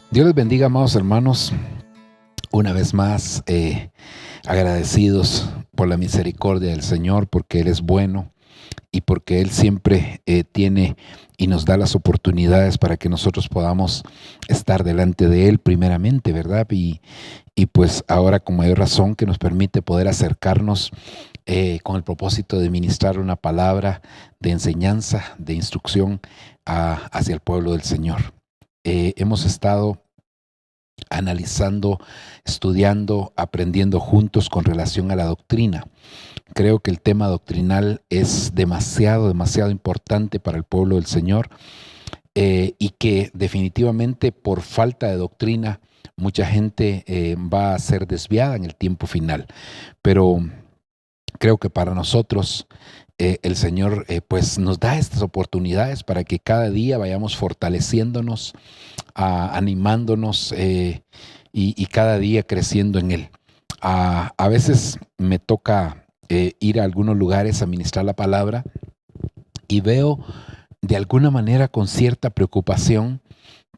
Dios les bendiga, amados hermanos. Una vez más, agradecidos por la misericordia del Señor, porque Él es bueno y porque Él siempre tiene y nos da las oportunidades para que nosotros podamos estar delante de Él primeramente, ¿verdad? Y pues ahora con mayor razón que nos permite poder acercarnos con el propósito de ministrar una palabra de enseñanza, de instrucción hacia el pueblo del Señor. Hemos estado analizando, estudiando, aprendiendo juntos con relación a la doctrina. Creo que el tema doctrinal es demasiado importante para el pueblo del Señor, y que definitivamente por falta de doctrina mucha gente va a ser desviada en el tiempo final. Pero creo que para nosotros el Señor pues nos da estas oportunidades para que cada día vayamos fortaleciéndonos, animándonos, y cada día creciendo en Él. A veces me toca ir a algunos lugares a ministrar la palabra y veo de alguna manera con cierta preocupación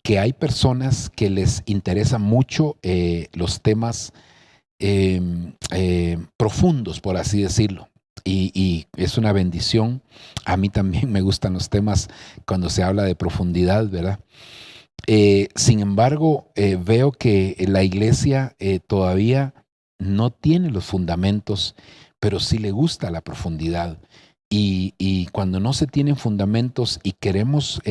que hay personas que les interesan mucho los temas profundos, por así decirlo. Y es una bendición. A mí también me gustan los temas cuando se habla de profundidad, ¿verdad? Sin embargo, veo que la iglesia todavía no tiene los fundamentos, pero sí le gusta la profundidad. Y cuando no se tienen fundamentos y queremos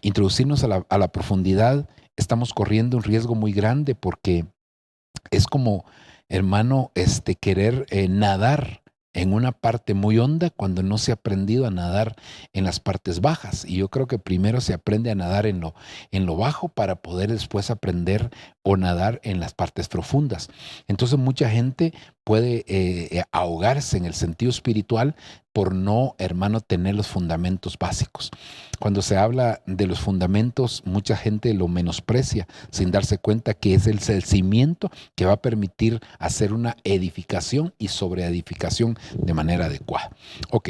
introducirnos a la profundidad, estamos corriendo un riesgo muy grande porque es como, hermano, querer nadar en una parte muy honda cuando no se ha aprendido a nadar en las partes bajas. Y yo creo que primero se aprende a nadar en lo bajo para poder después aprender o nadar en las partes profundas. Entonces mucha gente puede ahogarse en el sentido espiritual por no, hermano, tener los fundamentos básicos. Cuando se habla de los fundamentos, mucha gente lo menosprecia sin darse cuenta que es el cimiento que va a permitir hacer una edificación y sobreedificación de manera adecuada. Ok,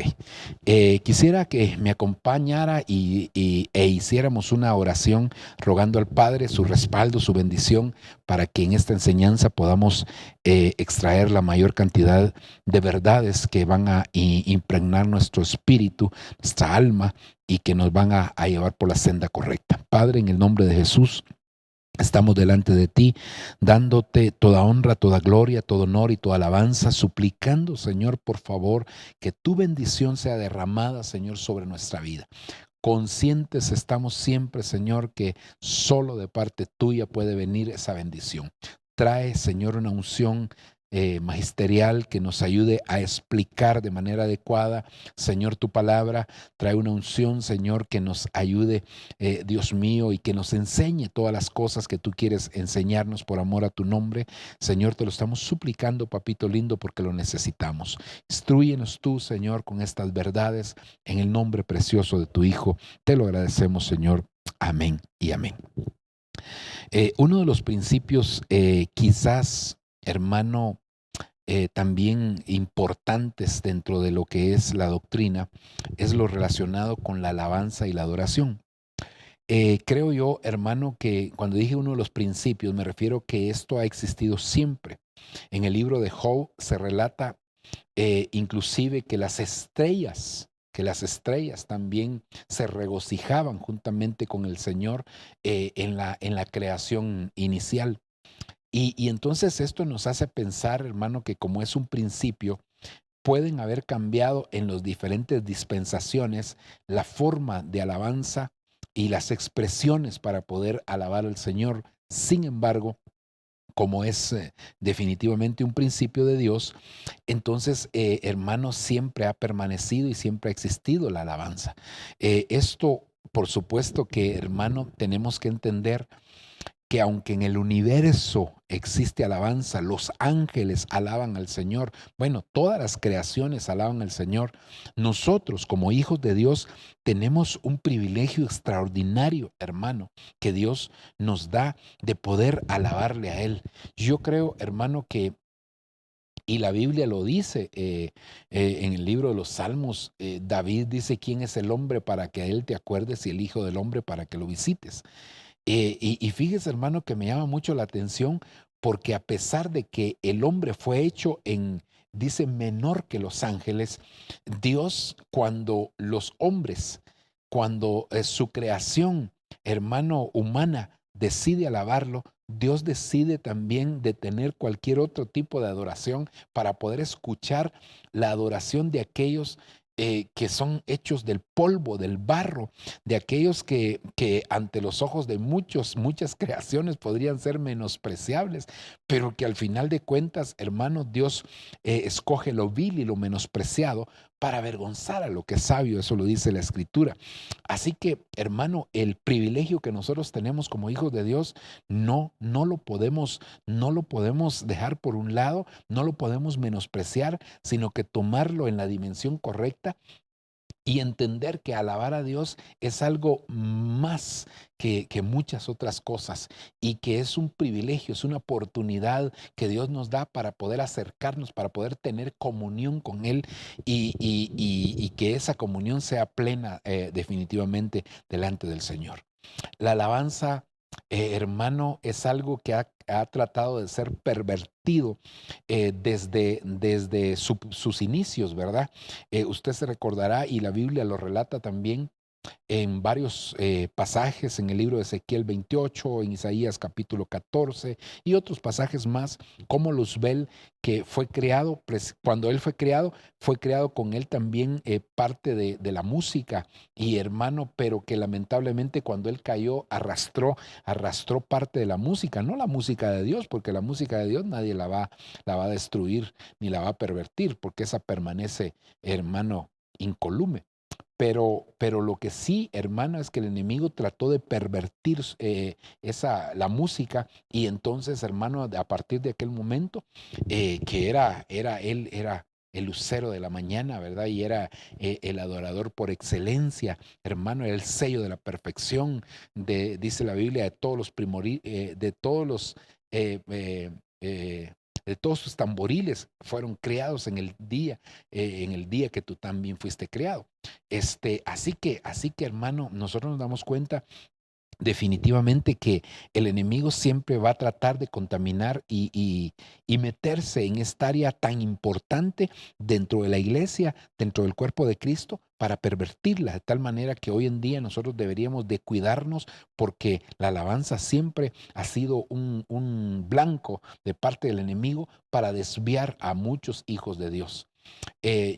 quisiera que me acompañara e hiciéramos una oración rogando al Padre su respaldo, su bendición, para que en esta enseñanza podamos extraer la mayor cantidad de verdades que van a impregnar nuestro espíritu, nuestra alma, y que nos van a llevar por la senda correcta. Padre, en el nombre de Jesús, estamos delante de ti, dándote toda honra, toda gloria, todo honor y toda alabanza, suplicando, Señor, por favor, que tu bendición sea derramada, Señor, sobre nuestra vida. Conscientes estamos siempre, Señor, que solo de parte tuya puede venir esa bendición. Trae, Señor, una unción magisterial que nos ayude a explicar de manera adecuada, Señor, tu palabra. Trae una unción, Señor, que nos ayude, Dios mío, y que nos enseñe todas las cosas que tú quieres enseñarnos por amor a tu nombre. Señor, te lo estamos suplicando, papito lindo, porque lo necesitamos. Instrúyenos tú, Señor, con estas verdades en el nombre precioso de tu Hijo. Te lo agradecemos, Señor. Amén y amén. Uno de los principios quizás, hermano, también importantes dentro de lo que es la doctrina es lo relacionado con la alabanza y la adoración. Creo yo, hermano, que cuando dije uno de los principios, me refiero que esto ha existido siempre. En el libro de Job se relata inclusive que las estrellas también se regocijaban juntamente con el Señor en la creación inicial. Y entonces esto nos hace pensar, hermano, que como es un principio, pueden haber cambiado en las diferentes dispensaciones la forma de alabanza y las expresiones para poder alabar al Señor. Sin embargo, como es definitivamente un principio de Dios, entonces, hermano, siempre ha permanecido y siempre ha existido la alabanza. Esto, por supuesto que, hermano, tenemos que entender que aunque en el universo existe alabanza, los ángeles alaban al Señor, bueno, todas las creaciones alaban al Señor, nosotros como hijos de Dios tenemos un privilegio extraordinario, hermano, que Dios nos da de poder alabarle a Él. Yo creo, hermano, que y la Biblia lo dice en el libro de los Salmos. David dice: ¿quién es el hombre para que a él te acuerdes y el hijo del hombre para que lo visites? Y fíjese, hermano, que me llama mucho la atención porque a pesar de que el hombre fue hecho en, dice, menor que los ángeles, Dios, cuando los hombres, cuando su creación, hermano, humana, decide alabarlo, Dios decide también detener cualquier otro tipo de adoración para poder escuchar la adoración de aquellos que son hechos del polvo, del barro, de aquellos que ante los ojos de muchas creaciones podrían ser menospreciables, pero que al final de cuentas, hermano, Dios escoge lo vil y lo menospreciado para avergonzar a lo que es sabio, eso lo dice la Escritura. Así que, hermano, el privilegio que nosotros tenemos como hijos de Dios, no lo podemos dejar por un lado, no lo podemos menospreciar, sino que tomarlo en la dimensión correcta y entender que alabar a Dios es algo más que muchas otras cosas y que es un privilegio, es una oportunidad que Dios nos da para poder acercarnos, para poder tener comunión con Él y que esa comunión sea plena definitivamente delante del Señor. La alabanza, hermano, es algo que ha tratado de ser pervertido desde sus inicios, ¿verdad? Usted se recordará, y la Biblia lo relata también, en varios pasajes en el libro de Ezequiel 28, en Isaías capítulo 14 y otros pasajes más, como Luzbel, que fue creado, cuando él fue creado con él también parte de la música y hermano, pero que lamentablemente cuando él cayó arrastró parte de la música, no la música de Dios, porque la música de Dios nadie la va a destruir ni la va a pervertir, porque esa permanece, hermano, incolume. Pero lo que sí, hermana, es que el enemigo trató de pervertir la música y entonces, hermano, a partir de aquel momento, él era el lucero de la mañana, ¿verdad? Y era el adorador por excelencia, hermano, era el sello de la perfección, dice la Biblia, eh, eh, eh, de todos sus tamboriles fueron creados en el día que tú también fuiste creado. Así que hermano, nosotros nos damos cuenta definitivamente que el enemigo siempre va a tratar de contaminar y meterse en esta área tan importante dentro de la iglesia, dentro del cuerpo de Cristo, para pervertirla de tal manera que hoy en día nosotros deberíamos de cuidarnos porque la alabanza siempre ha sido un blanco de parte del enemigo para desviar a muchos hijos de Dios.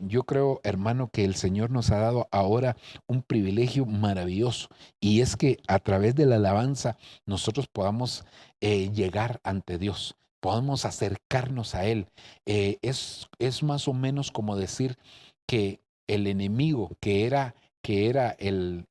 Yo creo, hermano, que el Señor nos ha dado ahora un privilegio maravilloso y es que a través de la alabanza nosotros podamos llegar ante Dios, podamos acercarnos a Él. Es más o menos como decir que el enemigo que era el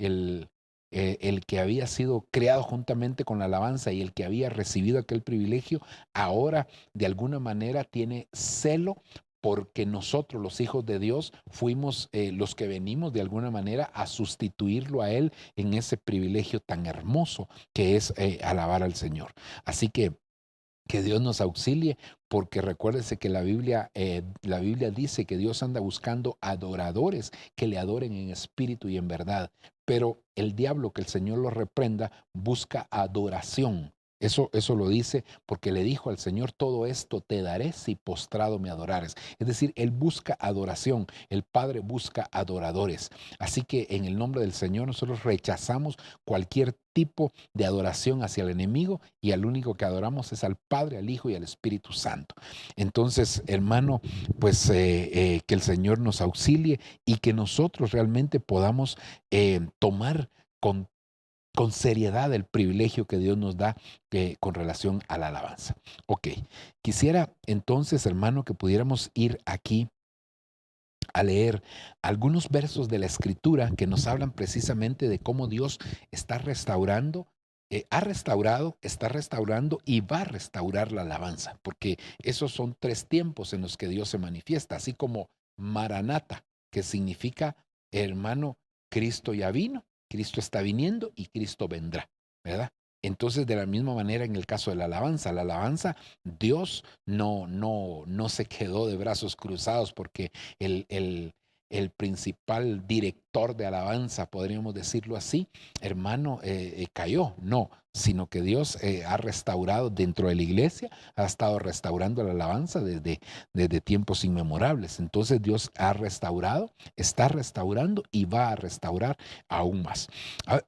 que había sido creado juntamente con la alabanza y el que había recibido aquel privilegio, ahora de alguna manera tiene celo porque nosotros, los hijos de Dios, fuimos los que venimos de alguna manera a sustituirlo a Él en ese privilegio tan hermoso que es alabar al Señor. Así que Dios nos auxilie, porque recuérdese que la Biblia dice que Dios anda buscando adoradores que le adoren en espíritu y en verdad. Pero el diablo, que el Señor lo reprenda, busca adoración. Eso lo dice porque le dijo al Señor, todo esto te daré si postrado me adorares. Es decir, Él busca adoración, el Padre busca adoradores. Así que en el nombre del Señor nosotros rechazamos cualquier tipo de adoración hacia el enemigo y al único que adoramos es al Padre, al Hijo y al Espíritu Santo. Entonces, hermano, pues que el Señor nos auxilie y que nosotros realmente podamos tomar con seriedad el privilegio que Dios nos da con relación a la alabanza. Ok, quisiera entonces, hermano, que pudiéramos ir aquí a leer algunos versos de la Escritura que nos hablan precisamente de cómo Dios está restaurando, ha restaurado, está restaurando y va a restaurar la alabanza, porque esos son tres tiempos en los que Dios se manifiesta, así como Maranata, que significa, hermano, Cristo ya vino, Cristo está viniendo y Cristo vendrá, ¿verdad? Entonces, de la misma manera en el caso de la alabanza, Dios no se quedó de brazos cruzados porque el, el, el principal director de alabanza, podríamos decirlo así, hermano, cayó. No, sino que Dios ha restaurado dentro de la iglesia, ha estado restaurando la alabanza desde tiempos inmemorables. Entonces Dios ha restaurado, está restaurando y va a restaurar aún más.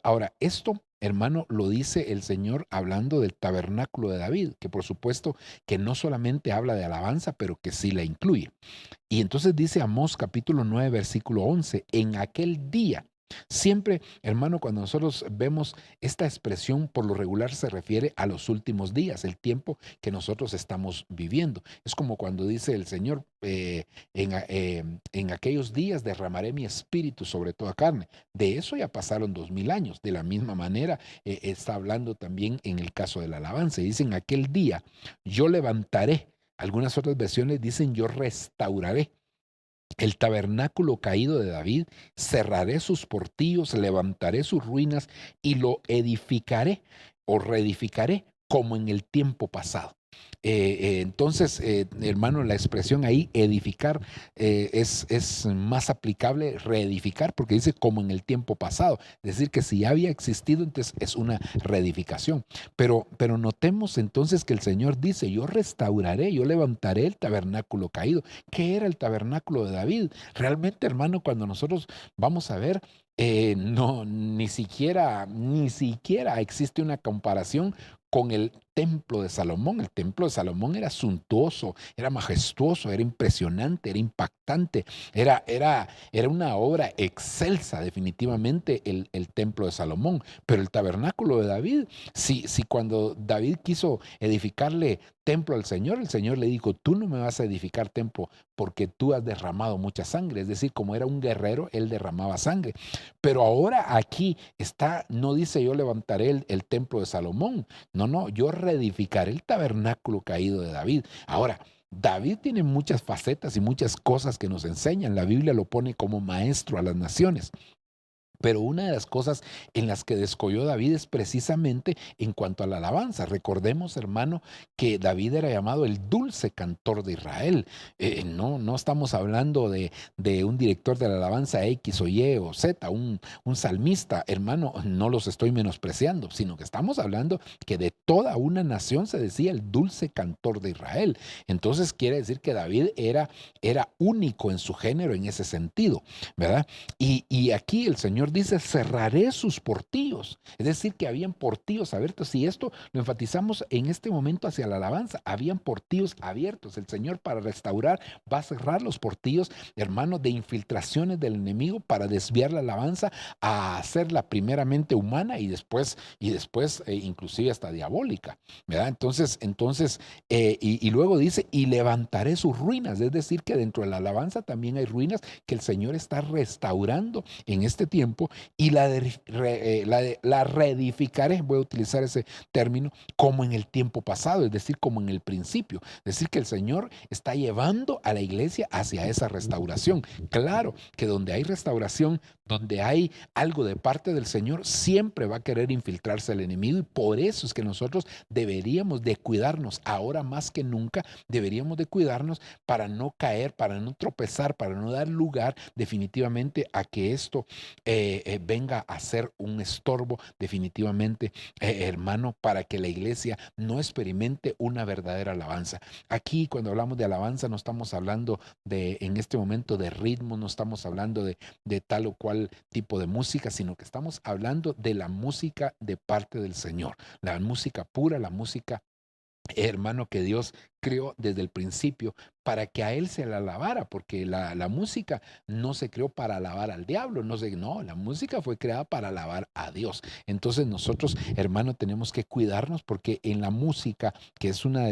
Ahora, esto, hermano, lo dice el Señor hablando del tabernáculo de David, que por supuesto que no solamente habla de alabanza, pero que sí la incluye. Y entonces dice Amós capítulo 9, versículo 11, en aquel día. Siempre, hermano, cuando nosotros vemos esta expresión, por lo regular se refiere a los últimos días, el tiempo que nosotros estamos viviendo. Es como cuando dice el Señor, en aquellos días derramaré mi espíritu sobre toda carne. De eso ya pasaron 2000 años. De la misma manera, está hablando también en el caso de la alabanza. Dice, en aquel día yo levantaré. Algunas otras versiones dicen, yo restauraré el tabernáculo caído de David, cerraré sus portillos, levantaré sus ruinas y lo edificaré o reedificaré como en el tiempo pasado. Entonces, hermano, la expresión ahí, edificar, es más aplicable reedificar, porque dice como en el tiempo pasado. Es decir, que si ya había existido, entonces es una reedificación. Pero notemos entonces que el Señor dice, yo restauraré, yo levantaré el tabernáculo caído. ¿Qué era el tabernáculo de David? Realmente, hermano, cuando nosotros vamos a ver, no, ni siquiera existe una comparación con el templo de Salomón. El templo de Salomón era suntuoso, era majestuoso, era impresionante, era impactante, era una obra excelsa definitivamente el templo de Salomón. Pero el tabernáculo de David, si cuando David quiso edificarle templo al Señor, el Señor le dijo, tú no me vas a edificar templo porque tú has derramado mucha sangre. Es decir, como era un guerrero, él derramaba sangre. Pero ahora aquí está, no dice yo levantaré el templo de Salomón. No, yo reedificaré el tabernáculo caído de David. Ahora, David tiene muchas facetas y muchas cosas que nos enseñan. La Biblia lo pone como maestro a las naciones. Pero una de las cosas en las que descolló David es precisamente en cuanto a la alabanza. Recordemos, hermano, que David era llamado el dulce cantor de Israel. No estamos hablando de un director de la alabanza X o Y o Z, un salmista, hermano, no los estoy menospreciando, sino que estamos hablando que de toda una nación se decía el dulce cantor de Israel. Entonces quiere decir que David era único en su género en ese sentido, ¿verdad? Y aquí el Señor dice, cerraré sus portillos. Es decir, que habían portillos abiertos. Y esto lo enfatizamos en este momento hacia la alabanza. Habían portillos abiertos. El Señor, para restaurar, va a cerrar los portillos, hermanos, de infiltraciones del enemigo para desviar la alabanza a hacerla primeramente humana y después inclusive hasta diabólica, ¿verdad? Entonces y luego dice, y levantaré sus ruinas. Es decir, que dentro de la alabanza también hay ruinas que el Señor está restaurando en este tiempo y la reedificaré, voy a utilizar ese término, como en el tiempo pasado, es decir, como en el principio. Es decir, que el Señor está llevando a la iglesia hacia esa restauración. Claro que donde hay restauración, donde hay algo de parte del Señor, siempre va a querer infiltrarse el enemigo, y por eso es que nosotros deberíamos de cuidarnos, ahora más que nunca, deberíamos de cuidarnos para no caer, para no tropezar, para no dar lugar definitivamente a que esto venga a ser un estorbo definitivamente, hermano, para que la iglesia no experimente una verdadera alabanza. Aquí cuando hablamos de alabanza no estamos hablando en este momento de ritmo, no estamos hablando de tal o cual tipo de música, sino que estamos hablando de la música de parte del Señor, la música pura, la música, hermano, que Dios creó desde el principio para que a Él se la alabara, porque la música no se creó para alabar al diablo, no, la música fue creada para alabar a Dios. Entonces nosotros, hermano, tenemos que cuidarnos, porque en la música, que es una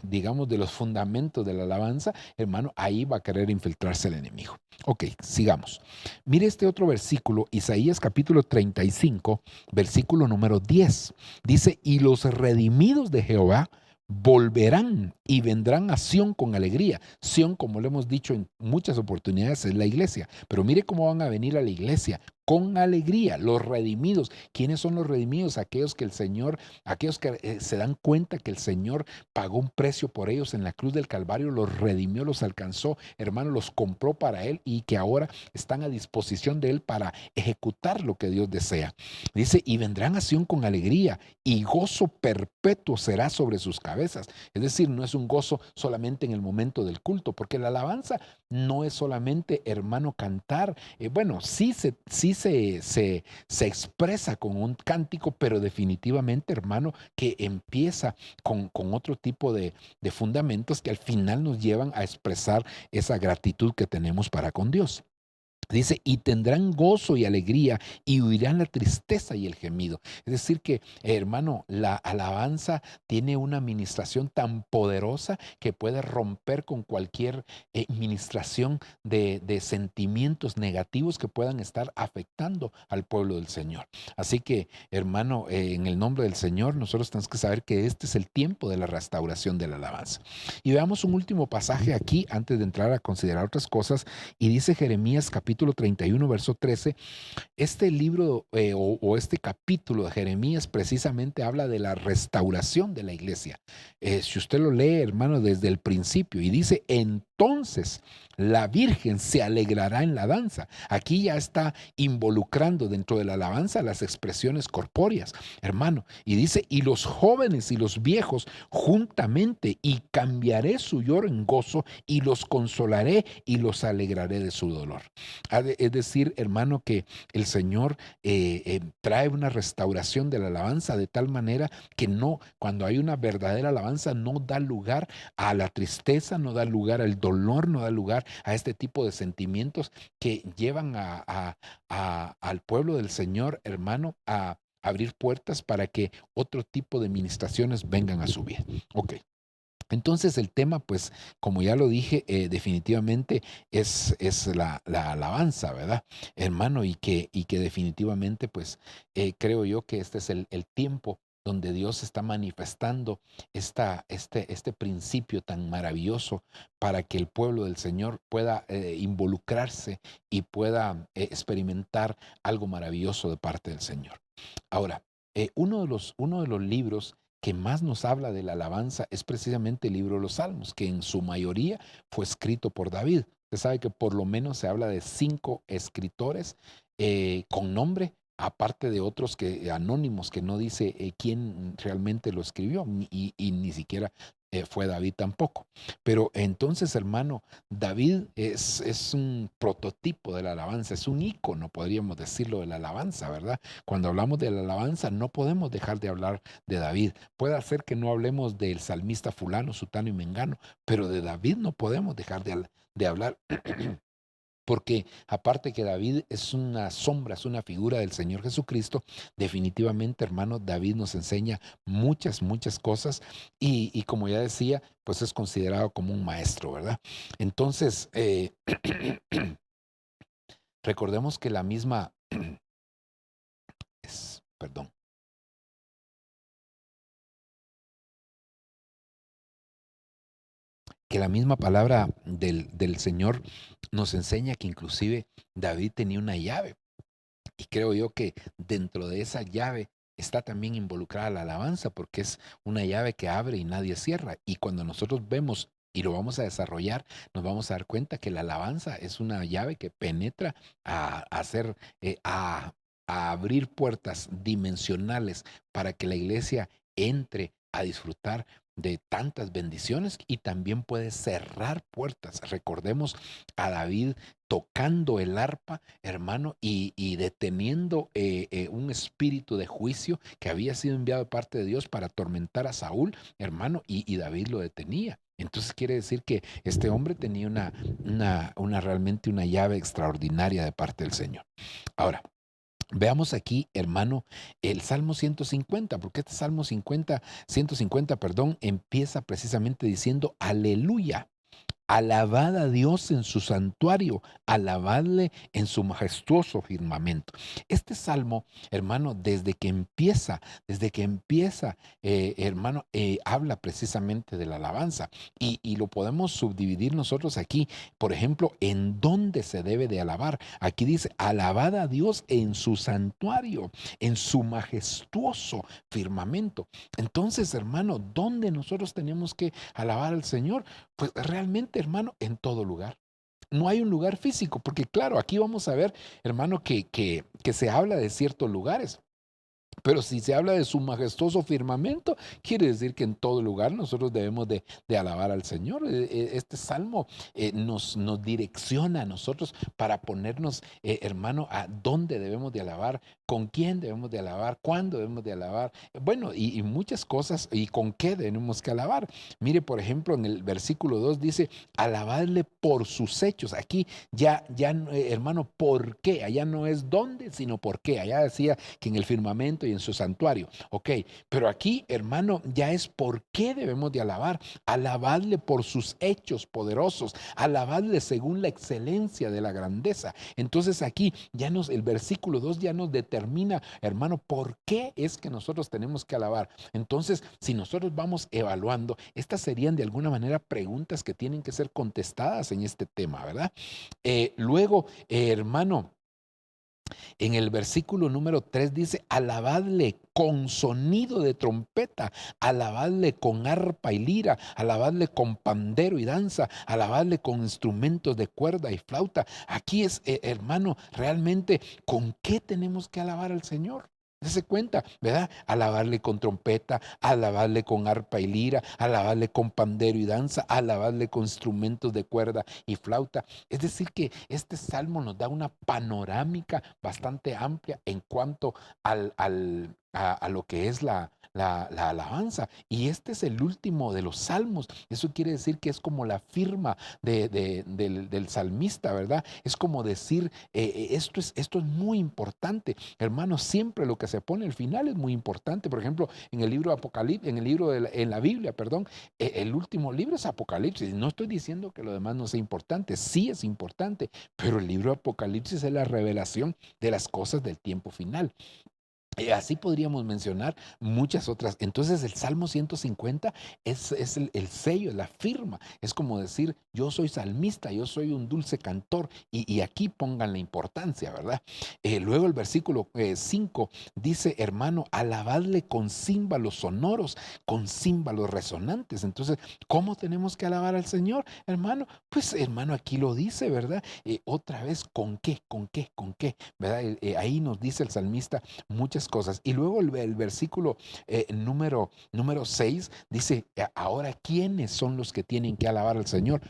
digamos, de los fundamentos de la alabanza, hermano, ahí va a querer infiltrarse el enemigo. Ok, sigamos. Mire este otro versículo, Isaías capítulo 35, versículo número 10. Dice, y los redimidos de Jehová volverán y vendrán a Sión con alegría. Sión, como lo hemos dicho en muchas oportunidades, es la iglesia. Pero mire cómo van a venir a la iglesia con alegría. Los redimidos. ¿Quiénes son los redimidos? Aquellos que el Señor, aquellos que se dan cuenta que el Señor pagó un precio por ellos en la cruz del Calvario, los redimió, los alcanzó, hermano, los compró para Él y que ahora están a disposición de Él para ejecutar lo que Dios desea. Dice, y vendrán a Sión con alegría y gozo perpetuo será sobre sus cabezas. Es decir, no es un gozo solamente en el momento del culto, porque la alabanza no es solamente, hermano, cantar. Bueno, se expresa con un cántico, pero definitivamente, hermano, que empieza con otro tipo de fundamentos que al final nos llevan a expresar esa gratitud que tenemos para con Dios. Dice, y tendrán gozo y alegría y huirán la tristeza y el gemido. Es decir que, hermano, la alabanza tiene una ministración tan poderosa que puede romper con cualquier ministración de sentimientos negativos que puedan estar afectando al pueblo del Señor. Así que, hermano, en el nombre del Señor, nosotros tenemos que saber que este es el tiempo de la restauración de la alabanza. Y veamos un último pasaje aquí antes de entrar a considerar otras cosas. Y dice Jeremías capítulo 31, verso 13, este libro este capítulo de Jeremías precisamente habla de la restauración de la iglesia. Si usted lo lee, hermano, desde el principio y dice, entonces la Virgen se alegrará en la danza. Aquí ya está involucrando dentro de la alabanza las expresiones corpóreas, hermano. Y dice, y los jóvenes y los viejos juntamente, y cambiaré su lloro en gozo, y los consolaré y los alegraré de su dolor. Es decir, hermano, que el Señor trae una restauración de la alabanza de tal manera que no, cuando hay una verdadera alabanza, no da lugar a la tristeza, no da lugar al dolor, no da lugar a este tipo de sentimientos que llevan al pueblo del Señor, hermano, a abrir puertas para que otro tipo de ministraciones vengan a su vida. Ok. Entonces el tema, pues, como ya lo dije, definitivamente es la alabanza, ¿verdad? Hermano, y que definitivamente, pues, creo yo que este es el tiempo donde Dios está manifestando este principio tan maravilloso para que el pueblo del Señor pueda involucrarse y pueda experimentar algo maravilloso de parte del Señor. Ahora, uno de los libros que más nos habla de la alabanza es precisamente el libro de los Salmos, que en su mayoría fue escrito por David. Usted sabe que por lo menos se habla de 5 escritores con nombre, aparte de otros anónimos que no dice quién realmente lo escribió y ni siquiera fue David tampoco. Pero entonces, hermano, David es un prototipo de la alabanza, es un ícono, podríamos decirlo, de la alabanza, ¿verdad? Cuando hablamos de la alabanza no podemos dejar de hablar de David. Puede ser que no hablemos del salmista fulano, sutano y mengano, pero de David no podemos dejar de hablar. Porque aparte que David es una sombra, es una figura del Señor Jesucristo, definitivamente, hermano, David nos enseña muchas, muchas cosas y como ya decía, pues es considerado como un maestro, ¿verdad? Entonces, recordemos que la misma, perdón, que la misma palabra del Señor nos enseña que inclusive David tenía una llave. Y creo yo que dentro de esa llave está también involucrada la alabanza, porque es una llave que abre y nadie cierra. Y cuando nosotros vemos y lo vamos a desarrollar, nos vamos a dar cuenta que la alabanza es una llave que penetra a hacer, a abrir puertas dimensionales para que la iglesia entre a disfrutar de tantas bendiciones y también puede cerrar puertas. Recordemos a David tocando el arpa, hermano, y deteniendo un espíritu de juicio que había sido enviado de parte de Dios para atormentar a Saúl, hermano, y David lo detenía. Entonces quiere decir que este hombre tenía realmente una llave extraordinaria de parte del Señor. Ahora, veamos aquí, hermano, el Salmo 150, porque este Salmo 150, perdón, empieza precisamente diciendo aleluya. alabad a Dios en su santuario, alabadle en su majestuoso firmamento. Este salmo, hermano, desde que empieza, hermano, habla precisamente de la alabanza y lo podemos subdividir nosotros aquí, por ejemplo, en dónde se debe de alabar. Aquí dice, alabad a Dios en su santuario, en su majestuoso firmamento. Entonces, hermano, ¿dónde nosotros tenemos que alabar al Señor? Pues realmente, hermano, en todo lugar. No hay un lugar físico, porque claro, aquí vamos a ver, hermano, que se habla de ciertos lugares. Pero si se habla de su majestuoso firmamento, quiere decir que en todo lugar nosotros debemos de alabar al Señor. Este salmo nos direcciona a nosotros para ponernos, hermano, a dónde debemos de alabar, con quién debemos de alabar, cuándo debemos de alabar, bueno, y muchas cosas, y con qué debemos que alabar. Mire, por ejemplo, en el versículo 2 dice, alabadle por sus hechos. Aquí hermano, ¿por qué? Allá no es dónde, sino por qué. Allá decía que en el firmamento y en su santuario. Ok, pero aquí, hermano, ya es por qué debemos de alabar. Alabadle por sus hechos poderosos. Alabadle según la excelencia de la grandeza. Entonces aquí el versículo 2 ya nos determina, hermano, por qué es que nosotros tenemos que alabar. Entonces, si nosotros vamos evaluando, estas serían de alguna manera preguntas que tienen que ser contestadas en este tema, ¿verdad? Luego, hermano, en el versículo número 3 dice, alabadle con sonido de trompeta, alabadle con arpa y lira, alabadle con pandero y danza, alabadle con instrumentos de cuerda y flauta. Aquí es, hermano, realmente, ¿con qué tenemos que alabar al Señor? Dese cuenta, ¿verdad? Alabarle con trompeta, alabarle con arpa y lira, alabarle con pandero y danza, alabarle con instrumentos de cuerda y flauta. Es decir, que este salmo nos da una panorámica bastante amplia en cuanto a lo que es la alabanza. Y este es el último de los salmos. Eso quiere decir que es como la firma del salmista, ¿verdad? Es como decir, esto es muy importante. Hermanos, siempre lo que se pone al final es muy importante. Por ejemplo, en el libro de Apocalipsis, en la Biblia, perdón, el último libro es Apocalipsis. No estoy diciendo que lo demás no sea importante, sí es importante, pero el libro de Apocalipsis es la revelación de las cosas del tiempo final. Así podríamos mencionar muchas otras. Entonces el Salmo 150 es el sello, la firma. Es como decir, yo soy salmista, yo soy un dulce cantor. Y aquí pongan la importancia, ¿verdad? Luego el versículo 5 dice, hermano, alabadle con címbalos sonoros, con címbalos resonantes. Entonces, ¿cómo tenemos que alabar al Señor, hermano? Pues, hermano, aquí lo dice, ¿verdad? Otra vez, ¿con qué? ¿Con qué? ¿Con qué? ¿Verdad? Ahí nos dice el salmista muchas cosas. Y luego el versículo número 6 dice, ahora, ¿quiénes son los que tienen que alabar al Señor?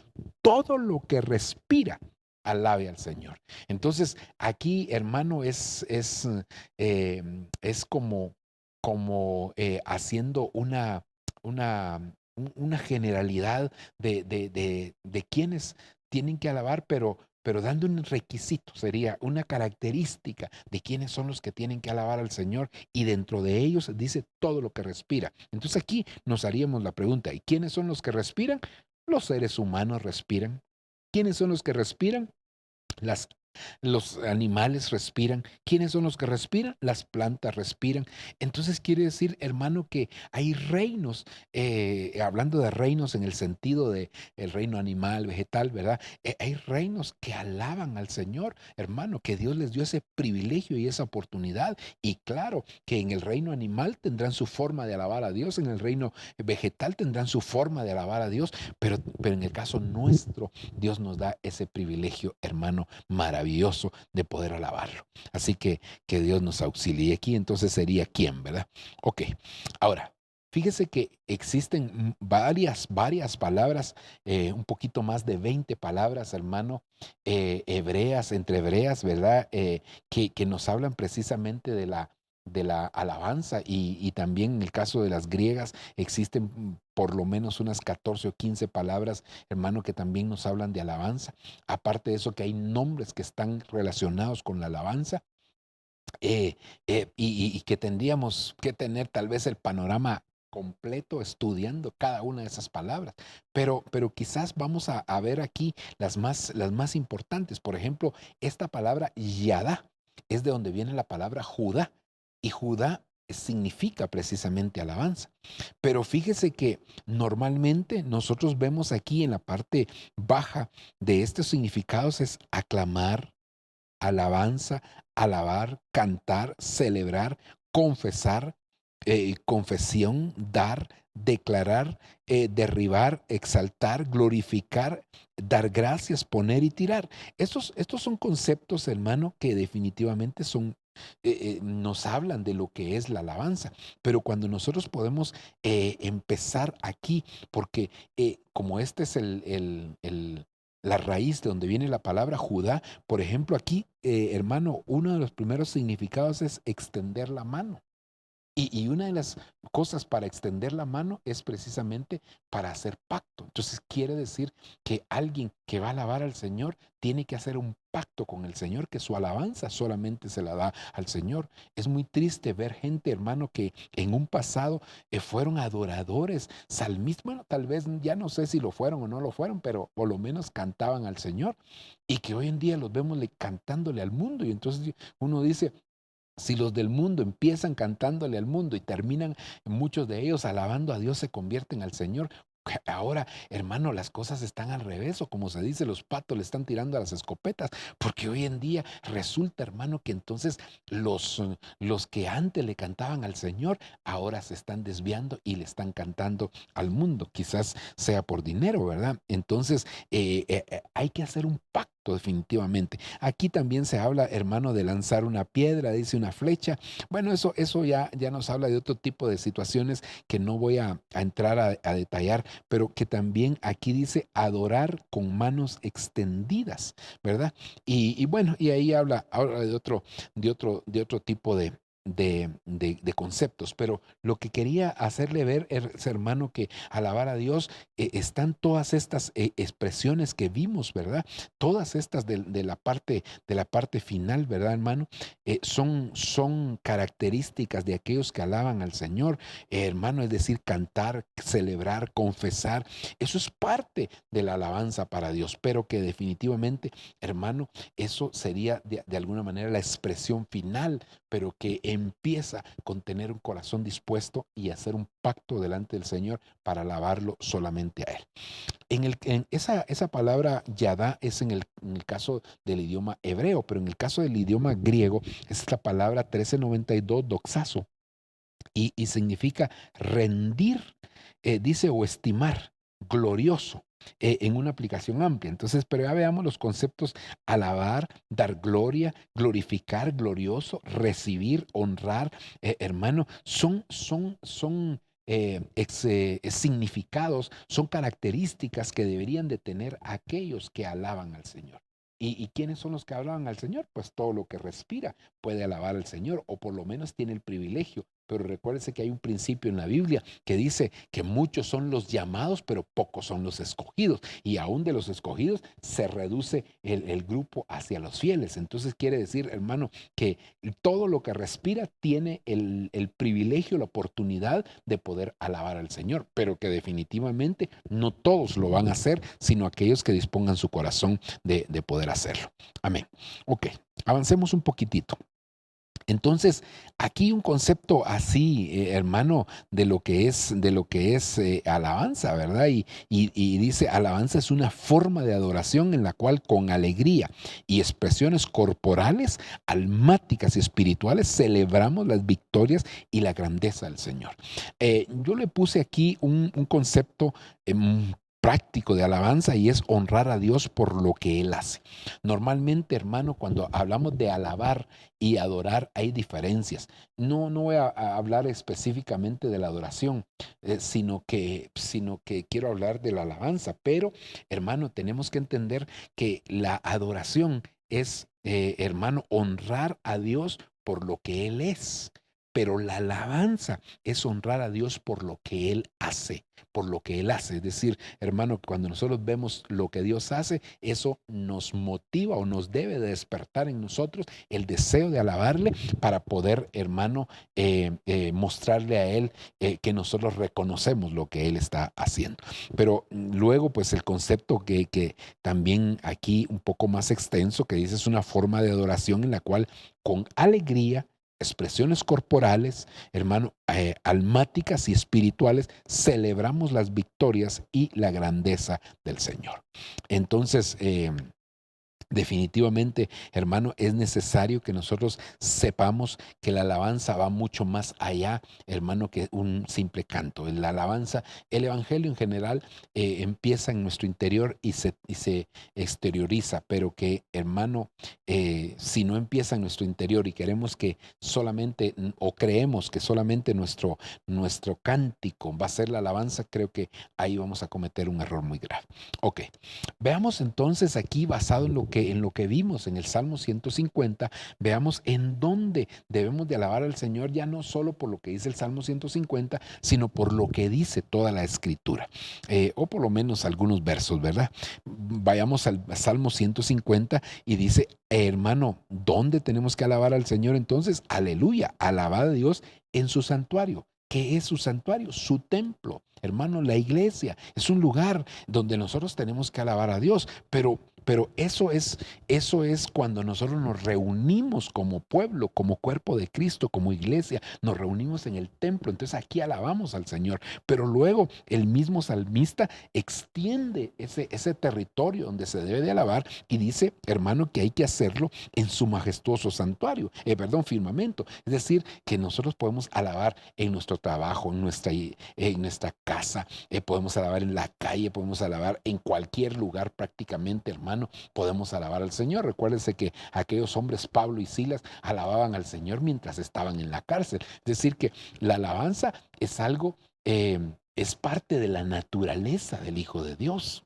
Todo lo que respira, alabe al Señor. Entonces, aquí, hermano, es como haciendo una generalidad de quienes tienen que alabar, pero dando un requisito, sería una característica de quiénes son los que tienen que alabar al Señor y dentro de ellos dice todo lo que respira. Entonces aquí nos haríamos la pregunta, ¿y quiénes son los que respiran? Los seres humanos respiran. ¿Quiénes son los que respiran? Las los animales respiran. ¿Quiénes son los que respiran? Las plantas respiran. Entonces quiere decir, hermano, que hay reinos, hablando de reinos en el sentido de el reino animal, vegetal, ¿verdad? Hay reinos que alaban al Señor, hermano, que Dios les dio ese privilegio y esa oportunidad. Y claro, que en el reino animal tendrán su forma de alabar a Dios, en el reino vegetal tendrán su forma de alabar a Dios, pero en el caso nuestro, Dios nos da ese privilegio, hermano, maravilloso de poder alabarlo. Así que Dios nos auxilie aquí, entonces sería quién, ¿verdad? Ok, ahora, fíjese que existen varias palabras, un poquito más de 20 palabras, hermano, entre hebreas, ¿verdad? Que nos hablan precisamente de la alabanza y también en el caso de las griegas existen por lo menos unas 14 o 15 palabras, hermano, que también nos hablan de alabanza. Aparte de eso, que hay nombres que están relacionados con la alabanza y que tendríamos que tener tal vez el panorama completo estudiando cada una de esas palabras, pero quizás vamos a ver aquí las más importantes. Por ejemplo, esta palabra Yadá es de donde viene la palabra Judá, y Judá significa precisamente alabanza. Pero fíjese que normalmente nosotros vemos aquí en la parte baja de estos significados es aclamar, alabanza, alabar, cantar, celebrar, confesar, confesión, dar, declarar, derribar, exaltar, glorificar, dar gracias, poner y tirar. Estos son conceptos, hermano, que definitivamente nos hablan de lo que es la alabanza. Pero cuando nosotros podemos empezar aquí, porque como este es la raíz de donde viene la palabra Judá, por ejemplo, aquí, hermano, uno de los primeros significados es extender la mano. Y una de las cosas para extender la mano es precisamente para hacer pacto. Entonces quiere decir que alguien que va a alabar al Señor tiene que hacer un pacto con el Señor, que su alabanza solamente se la da al Señor. Es muy triste ver gente, hermano, que en un pasado fueron adoradores, salmistas, bueno, tal vez ya no sé si lo fueron o no lo fueron, pero por lo menos cantaban al Señor, y que hoy en día los vemos cantándole al mundo. Y entonces uno dice, si los del mundo empiezan cantándole al mundo y terminan muchos de ellos alabando a Dios, se convierten al Señor. Ahora, hermano, las cosas están al revés, o como se dice, los patos le están tirando a las escopetas, porque hoy en día resulta, hermano, que entonces los que antes le cantaban al Señor, ahora se están desviando y le están cantando al mundo. Quizás sea por dinero, ¿verdad? Entonces, hay que hacer un pacto. Definitivamente. Aquí también se habla, hermano, de lanzar una piedra, dice una flecha. Bueno, eso ya nos habla de otro tipo de situaciones que no voy a entrar a detallar, pero que también aquí dice adorar con manos extendidas, ¿verdad? Y bueno, y ahí habla de otro tipo de conceptos, pero lo que quería hacerle ver es, hermano, que alabar a Dios, están todas estas expresiones que vimos, ¿verdad? Todas estas de la parte final, ¿verdad, hermano? Son características de aquellos que alaban al Señor, hermano, es decir, cantar, celebrar, confesar. Eso es parte de la alabanza para Dios, pero que definitivamente, hermano, eso sería de alguna manera la expresión final, pero que empieza con tener un corazón dispuesto y hacer un pacto delante del Señor para alabarlo solamente a Él. Esa palabra yadá es en el caso del idioma hebreo, pero en el caso del idioma griego es la palabra 1392 doxazo, y significa rendir, dice, o estimar, glorioso, en una aplicación amplia. Entonces, pero ya veamos los conceptos: alabar, dar gloria, glorificar, glorioso, recibir, honrar, hermano, son significados, son características que deberían de tener aquellos que alaban al Señor. ¿Y quiénes son los que alaban al Señor? Pues todo lo que respira puede alabar al Señor, o por lo menos tiene el privilegio. Pero recuérdese que hay un principio en la Biblia que dice que muchos son los llamados, pero pocos son los escogidos. Y aún de los escogidos se reduce el grupo hacia los fieles. Entonces quiere decir, hermano, que todo lo que respira tiene el privilegio, la oportunidad de poder alabar al Señor, pero que definitivamente no todos lo van a hacer, sino aquellos que dispongan su corazón de poder hacerlo. Amén. Ok, avancemos un poquitito. Entonces, aquí un concepto así, hermano, de lo que es alabanza, ¿verdad? Y dice, alabanza es una forma de adoración en la cual con alegría y expresiones corporales, almáticas y espirituales celebramos las victorias y la grandeza del Señor. Yo le puse aquí un concepto práctico de alabanza, y es honrar a Dios por lo que Él hace. Normalmente, hermano, cuando hablamos de alabar y adorar hay diferencias. No voy a hablar específicamente de la adoración, sino que quiero hablar de la alabanza. Pero, hermano, tenemos que entender que la adoración es, hermano, honrar a Dios por lo que Él es. pero la alabanza es honrar a Dios por lo que Él hace, por lo que Él hace. Es decir, hermano, cuando nosotros vemos lo que Dios hace, eso nos motiva o nos debe de despertar en nosotros el deseo de alabarle para poder, hermano, mostrarle a Él que nosotros reconocemos lo que Él está haciendo. Pero luego, pues el concepto que también aquí un poco más extenso, que dice es una forma de adoración en la cual con alegría, expresiones corporales, hermano, almáticas y espirituales, celebramos las victorias y la grandeza del Señor. Entonces, definitivamente, hermano, es necesario que nosotros sepamos que la alabanza va mucho más allá, hermano, que un simple canto. La alabanza, el evangelio en general empieza en nuestro interior y se exterioriza, pero que, hermano, si no empieza en nuestro interior y queremos que solamente, o creemos que solamente nuestro cántico va a ser la alabanza, creo que ahí vamos a cometer un error muy grave. Ok, veamos entonces aquí, basado en lo que vimos en el Salmo 150, veamos en dónde debemos de alabar al Señor, ya no solo por lo que dice el Salmo 150, sino por lo que dice toda la Escritura, o por lo menos algunos versos, ¿verdad? Vayamos al Salmo 150 y dice, hermano, ¿dónde tenemos que alabar al Señor? Entonces, aleluya, alabad a Dios en su santuario. ¿Qué es su santuario? Su templo. Hermano, la iglesia es un lugar donde nosotros tenemos que alabar a Dios, pero eso es cuando nosotros nos reunimos como pueblo, como cuerpo de Cristo, como iglesia, nos reunimos en el templo, entonces aquí alabamos al Señor, pero luego el mismo salmista extiende ese territorio donde se debe de alabar y dice, hermano, que hay que hacerlo en su majestuoso santuario, firmamento, es decir, que nosotros podemos alabar en nuestro trabajo, en nuestra casa, podemos alabar en la calle, podemos alabar en cualquier lugar prácticamente, hermano, podemos alabar al Señor. Recuérdense que aquellos hombres, Pablo y Silas, alababan al Señor mientras estaban en la cárcel. Es decir, que la alabanza es algo, es parte de la naturaleza del Hijo de Dios.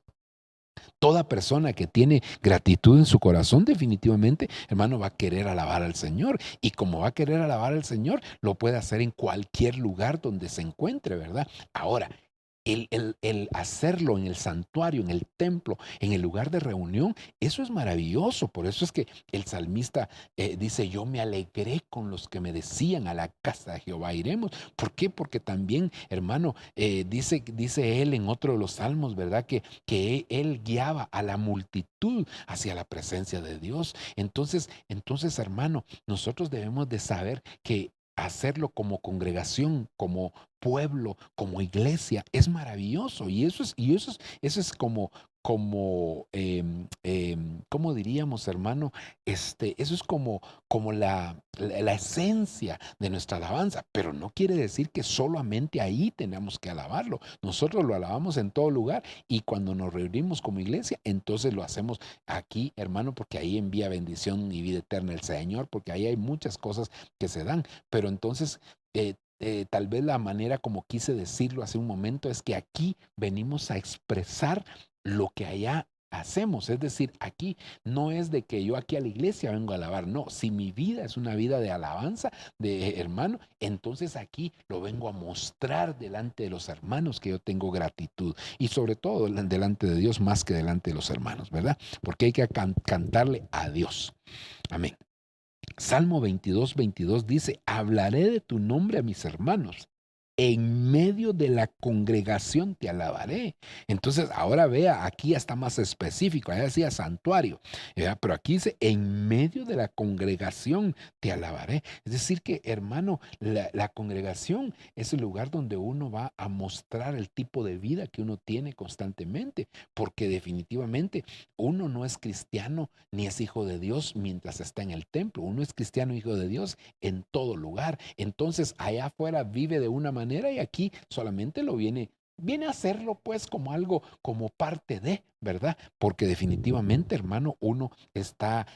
Toda persona que tiene gratitud en su corazón, definitivamente, hermano, va a querer alabar al Señor. Y como va a querer alabar al Señor, lo puede hacer en cualquier lugar donde se encuentre, ¿verdad? Ahora, el hacerlo en el santuario, en el templo, en el lugar de reunión, eso es maravilloso. Por eso es que el salmista dice, yo me alegré con los que me decían, a la casa de Jehová iremos. ¿Por qué? Porque también, hermano, dice él en otro de los salmos, ¿verdad? Que él guiaba a la multitud hacia la presencia de Dios. Entonces, hermano, nosotros debemos de saber que hacerlo como congregación, como pueblo, como iglesia, es maravilloso. Y eso es ¿cómo diríamos, hermano? Eso es como la esencia de nuestra alabanza, pero no quiere decir que solamente ahí tenemos que alabarlo. Nosotros lo alabamos en todo lugar y cuando nos reunimos como iglesia, entonces lo hacemos aquí, hermano, porque ahí envía bendición y vida eterna el Señor, porque ahí hay muchas cosas que se dan. Pero entonces, tal vez la manera como quise decirlo hace un momento es que aquí venimos a expresar lo que allá hacemos. Es decir, aquí no es de que yo aquí a la iglesia vengo a alabar, no. Si mi vida es una vida de alabanza, de hermano, entonces aquí lo vengo a mostrar delante de los hermanos que yo tengo gratitud y sobre todo delante de Dios más que delante de los hermanos, ¿verdad? Porque hay que cantarle a Dios. Amén. Salmo 22:22 dice, hablaré de tu nombre a mis hermanos. En medio de la congregación te alabaré. Entonces, ahora vea, aquí ya está más específico. Allá decía santuario, ¿verdad? Pero aquí dice, en medio de la congregación te alabaré. Es decir que, hermano, la congregación es el lugar donde uno va a mostrar el tipo de vida que uno tiene constantemente, porque definitivamente uno no es cristiano ni es hijo de Dios mientras está en el templo. Uno es cristiano, hijo de Dios en todo lugar. Entonces, allá afuera vive de una manera y aquí solamente lo viene a hacerlo pues como algo, como parte de, ¿verdad? Porque definitivamente, hermano, uno está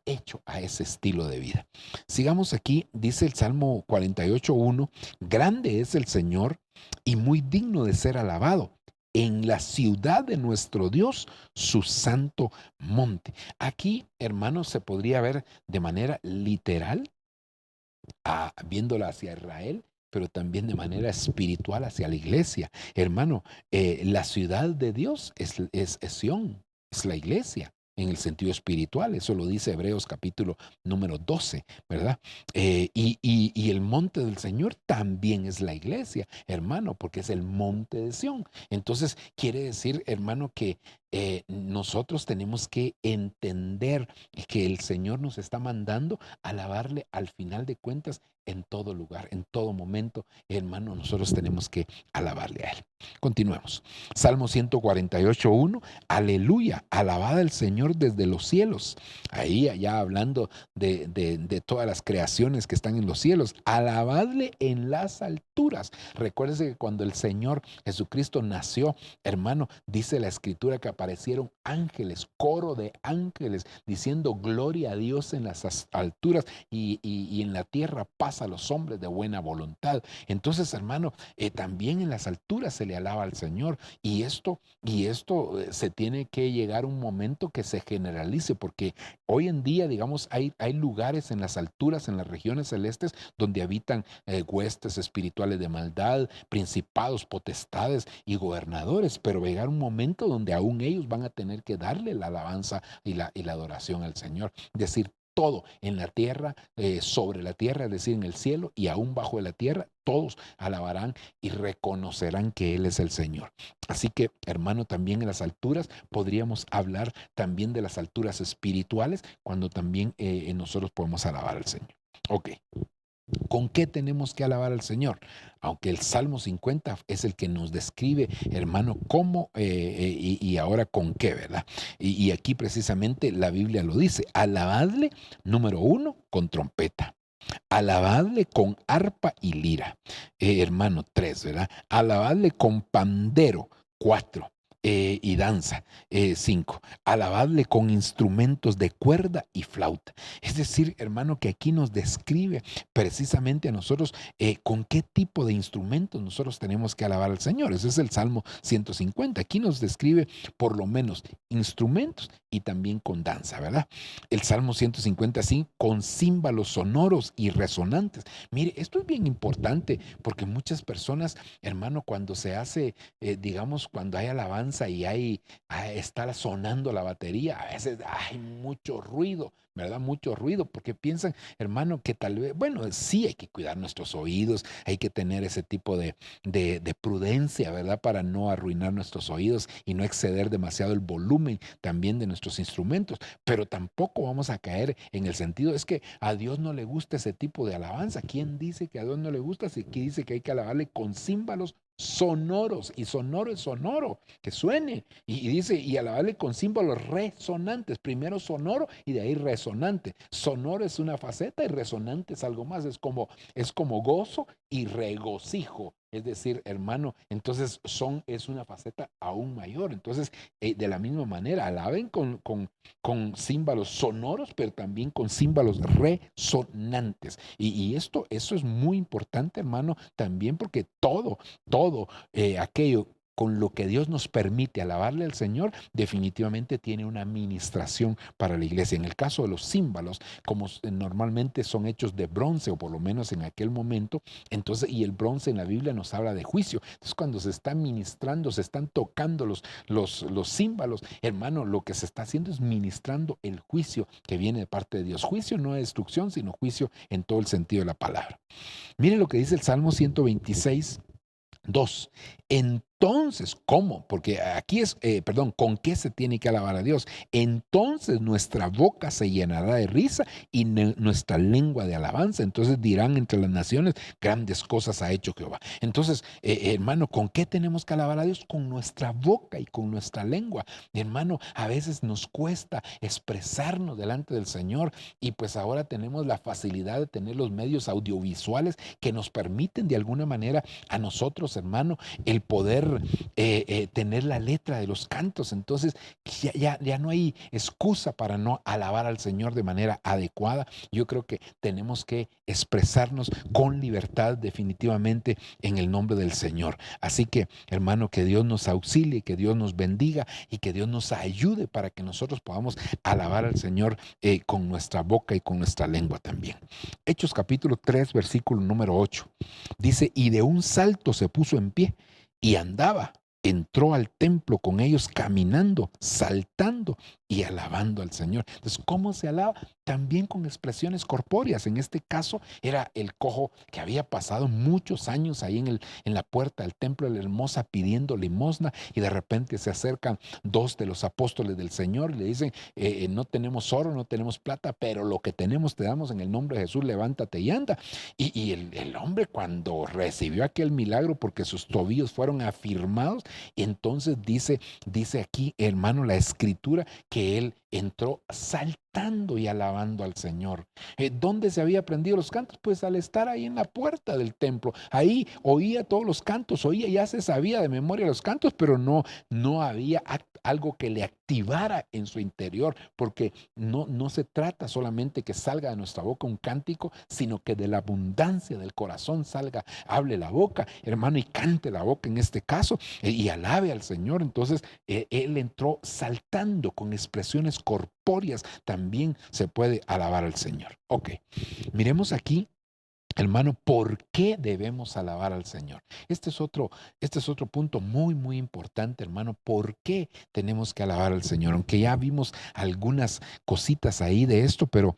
hecho a ese estilo de vida. Sigamos aquí, dice el Salmo 48:1, grande es el Señor y muy digno de ser alabado en la ciudad de nuestro Dios, su santo monte. Aquí, hermanos, se podría ver de manera literal viéndola hacia Israel, pero también de manera espiritual hacia la iglesia. Hermano, la ciudad de Dios es Sión, es la iglesia en el sentido espiritual. Eso lo dice Hebreos capítulo número 12, ¿verdad? Y el monte del Señor también es la iglesia, hermano, porque es el monte de Sión. Entonces, quiere decir, hermano, que nosotros tenemos que entender que el Señor nos está mandando a alabarle al final de cuentas en todo lugar, en todo momento. Hermano, nosotros tenemos que alabarle a Él. Continuemos. Salmo 148:1. Aleluya, alabad al Señor desde los cielos. Ahí, allá hablando de todas las creaciones que están en los cielos. Alabadle en las alturas. Recuérdese que cuando el Señor Jesucristo nació, hermano, dice la Escritura que aparecieron ángeles, coro de ángeles, diciendo gloria a Dios en las alturas y en la tierra paz a los hombres de buena voluntad. Entonces, hermano, también en las alturas se le alaba al Señor, y esto se tiene que llegar a un momento que se generalice, porque hoy en día, digamos, hay lugares en las alturas, en las regiones celestes, donde habitan huestes espirituales de maldad, principados, potestades y gobernadores, pero va a llegar un momento donde aún ellos van a tener que darle la alabanza y la adoración al Señor. Decir, todo en la tierra, sobre la tierra, es decir, en el cielo y aún bajo de la tierra, todos alabarán y reconocerán que Él es el Señor. Así que, hermano, también en las alturas podríamos hablar también de las alturas espirituales, cuando también nosotros podemos alabar al Señor. Ok. ¿Con qué tenemos que alabar al Señor? Aunque el Salmo 50 es el que nos describe, hermano, cómo y ahora con qué, ¿verdad? Y aquí precisamente la Biblia lo dice. Alabadle, número 1, con trompeta. Alabadle con arpa y lira. Hermano, 3, ¿verdad? Alabadle con pandero. 4. Y danza. 5. Alabadle con instrumentos de cuerda y flauta. Es decir, hermano, que aquí nos describe precisamente a nosotros con qué tipo de instrumentos nosotros tenemos que alabar al Señor. Ese es el Salmo 150. Aquí nos describe por lo menos instrumentos y también con danza, ¿verdad? El Salmo 150, sí, con címbalos sonoros y resonantes. Mire, esto es bien importante, porque muchas personas, hermano, cuando se hace, digamos, cuando hay alabanza y está sonando la batería, a veces hay mucho ruido, ¿verdad? Mucho ruido, porque piensan, hermano, que tal vez, bueno, sí hay que cuidar nuestros oídos, hay que tener ese tipo de prudencia, ¿verdad? Para no arruinar nuestros oídos y no exceder demasiado el volumen también de nuestros instrumentos, pero tampoco vamos a caer en el sentido, es que a Dios no le gusta ese tipo de alabanza. ¿Quién dice que a Dios no le gusta? Si aquí dice que hay que alabarle con címbalos sonoros, y sonoro es sonoro, que suene, y dice, y alabarle con címbalos resonantes, primero sonoro y de ahí resonante. Sonoro es una faceta y resonante es algo más, es como gozo y regocijo. Es decir, hermano, entonces es una faceta aún mayor. Entonces, de la misma manera, alaben con címbalos sonoros, pero también con címbalos resonantes. Y eso es muy importante, hermano, también porque todo aquello con lo que Dios nos permite alabarle al Señor, definitivamente tiene una administración para la iglesia. En el caso de los címbalos, como normalmente son hechos de bronce, o por lo menos en aquel momento, entonces, y el bronce en la Biblia nos habla de juicio. Entonces, cuando se están ministrando, se están tocando los címbalos, hermano, lo que se está haciendo es ministrando el juicio que viene de parte de Dios. Juicio no es destrucción, sino juicio en todo el sentido de la palabra. Mire lo que dice el Salmo 126. 2. Entonces, ¿cómo? Porque aquí ¿con qué se tiene que alabar a Dios? Entonces nuestra boca se llenará de risa y nuestra lengua de alabanza. Entonces dirán entre las naciones, grandes cosas ha hecho Jehová. Entonces, hermano, ¿con qué tenemos que alabar a Dios? Con nuestra boca y con nuestra lengua. Hermano, a veces nos cuesta expresarnos delante del Señor, y pues ahora tenemos la facilidad de tener los medios audiovisuales que nos permiten de alguna manera a nosotros, hermano, el poder tener la letra de los cantos. Entonces ya no hay excusa para no alabar al Señor de manera adecuada. Yo creo que tenemos que expresarnos con libertad definitivamente en el nombre del Señor. Así que, hermano, que Dios nos auxilie, que Dios nos bendiga y que Dios nos ayude para que nosotros podamos alabar al Señor con nuestra boca y con nuestra lengua también. Hechos capítulo 3, versículo número 8. Dice, y de un salto se puso en pie y andaba. Entró al templo con ellos caminando, saltando y alabando al Señor. Entonces, ¿cómo se alaba? También con expresiones corpóreas. En este caso era el cojo que había pasado muchos años ahí en la puerta del templo de la Hermosa pidiendo limosna, y de repente se acercan dos de los apóstoles del Señor y le dicen, no tenemos oro, no tenemos plata, pero lo que tenemos te damos en el nombre de Jesús, levántate y anda. Y el hombre, cuando recibió aquel milagro, porque sus tobillos fueron afirmados, entonces dice aquí, hermano, la escritura, que él entró saltando y alabando al Señor. ¿Dónde se había aprendido los cantos? Pues al estar ahí en la puerta del templo. Ahí oía todos los cantos, ya se sabía de memoria los cantos, pero no había algo que le activara en su interior, porque no se trata solamente que salga de nuestra boca un cántico, sino que de la abundancia del corazón hable la boca, hermano, y cante la boca en este caso, y alabe al Señor. Entonces él entró saltando con expresiones corpóreas. También se puede alabar al Señor. Ok, miremos aquí, hermano, ¿por qué debemos alabar al Señor? Este es otro punto muy, muy importante, hermano. ¿Por qué tenemos que alabar al Señor? Aunque ya vimos algunas cositas ahí de esto, pero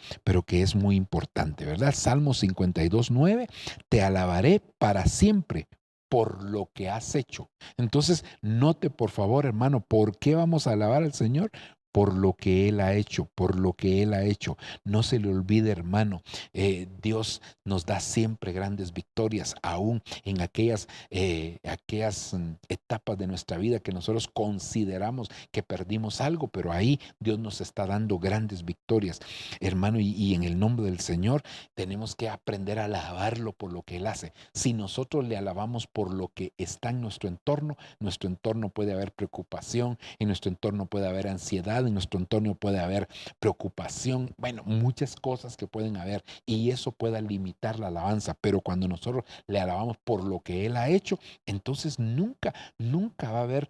que es muy importante, ¿verdad? Salmo 52:9, te alabaré para siempre por lo que has hecho. Entonces, note por favor, hermano, ¿por qué vamos a alabar al Señor? Por lo que Él ha hecho, por lo que Él ha hecho. No se le olvide, hermano, Dios nos da siempre grandes victorias, aún en aquellas etapas de nuestra vida que nosotros consideramos que perdimos algo, pero ahí Dios nos está dando grandes victorias, hermano, y en el nombre del Señor tenemos que aprender a alabarlo por lo que Él hace. Si nosotros le alabamos por lo que está en nuestro entorno puede haber preocupación, en nuestro entorno puede haber ansiedad, en nuestro entorno puede haber preocupación, bueno, muchas cosas que pueden haber, y eso pueda limitar la alabanza. Pero cuando nosotros le alabamos por lo que Él ha hecho, entonces nunca va a haber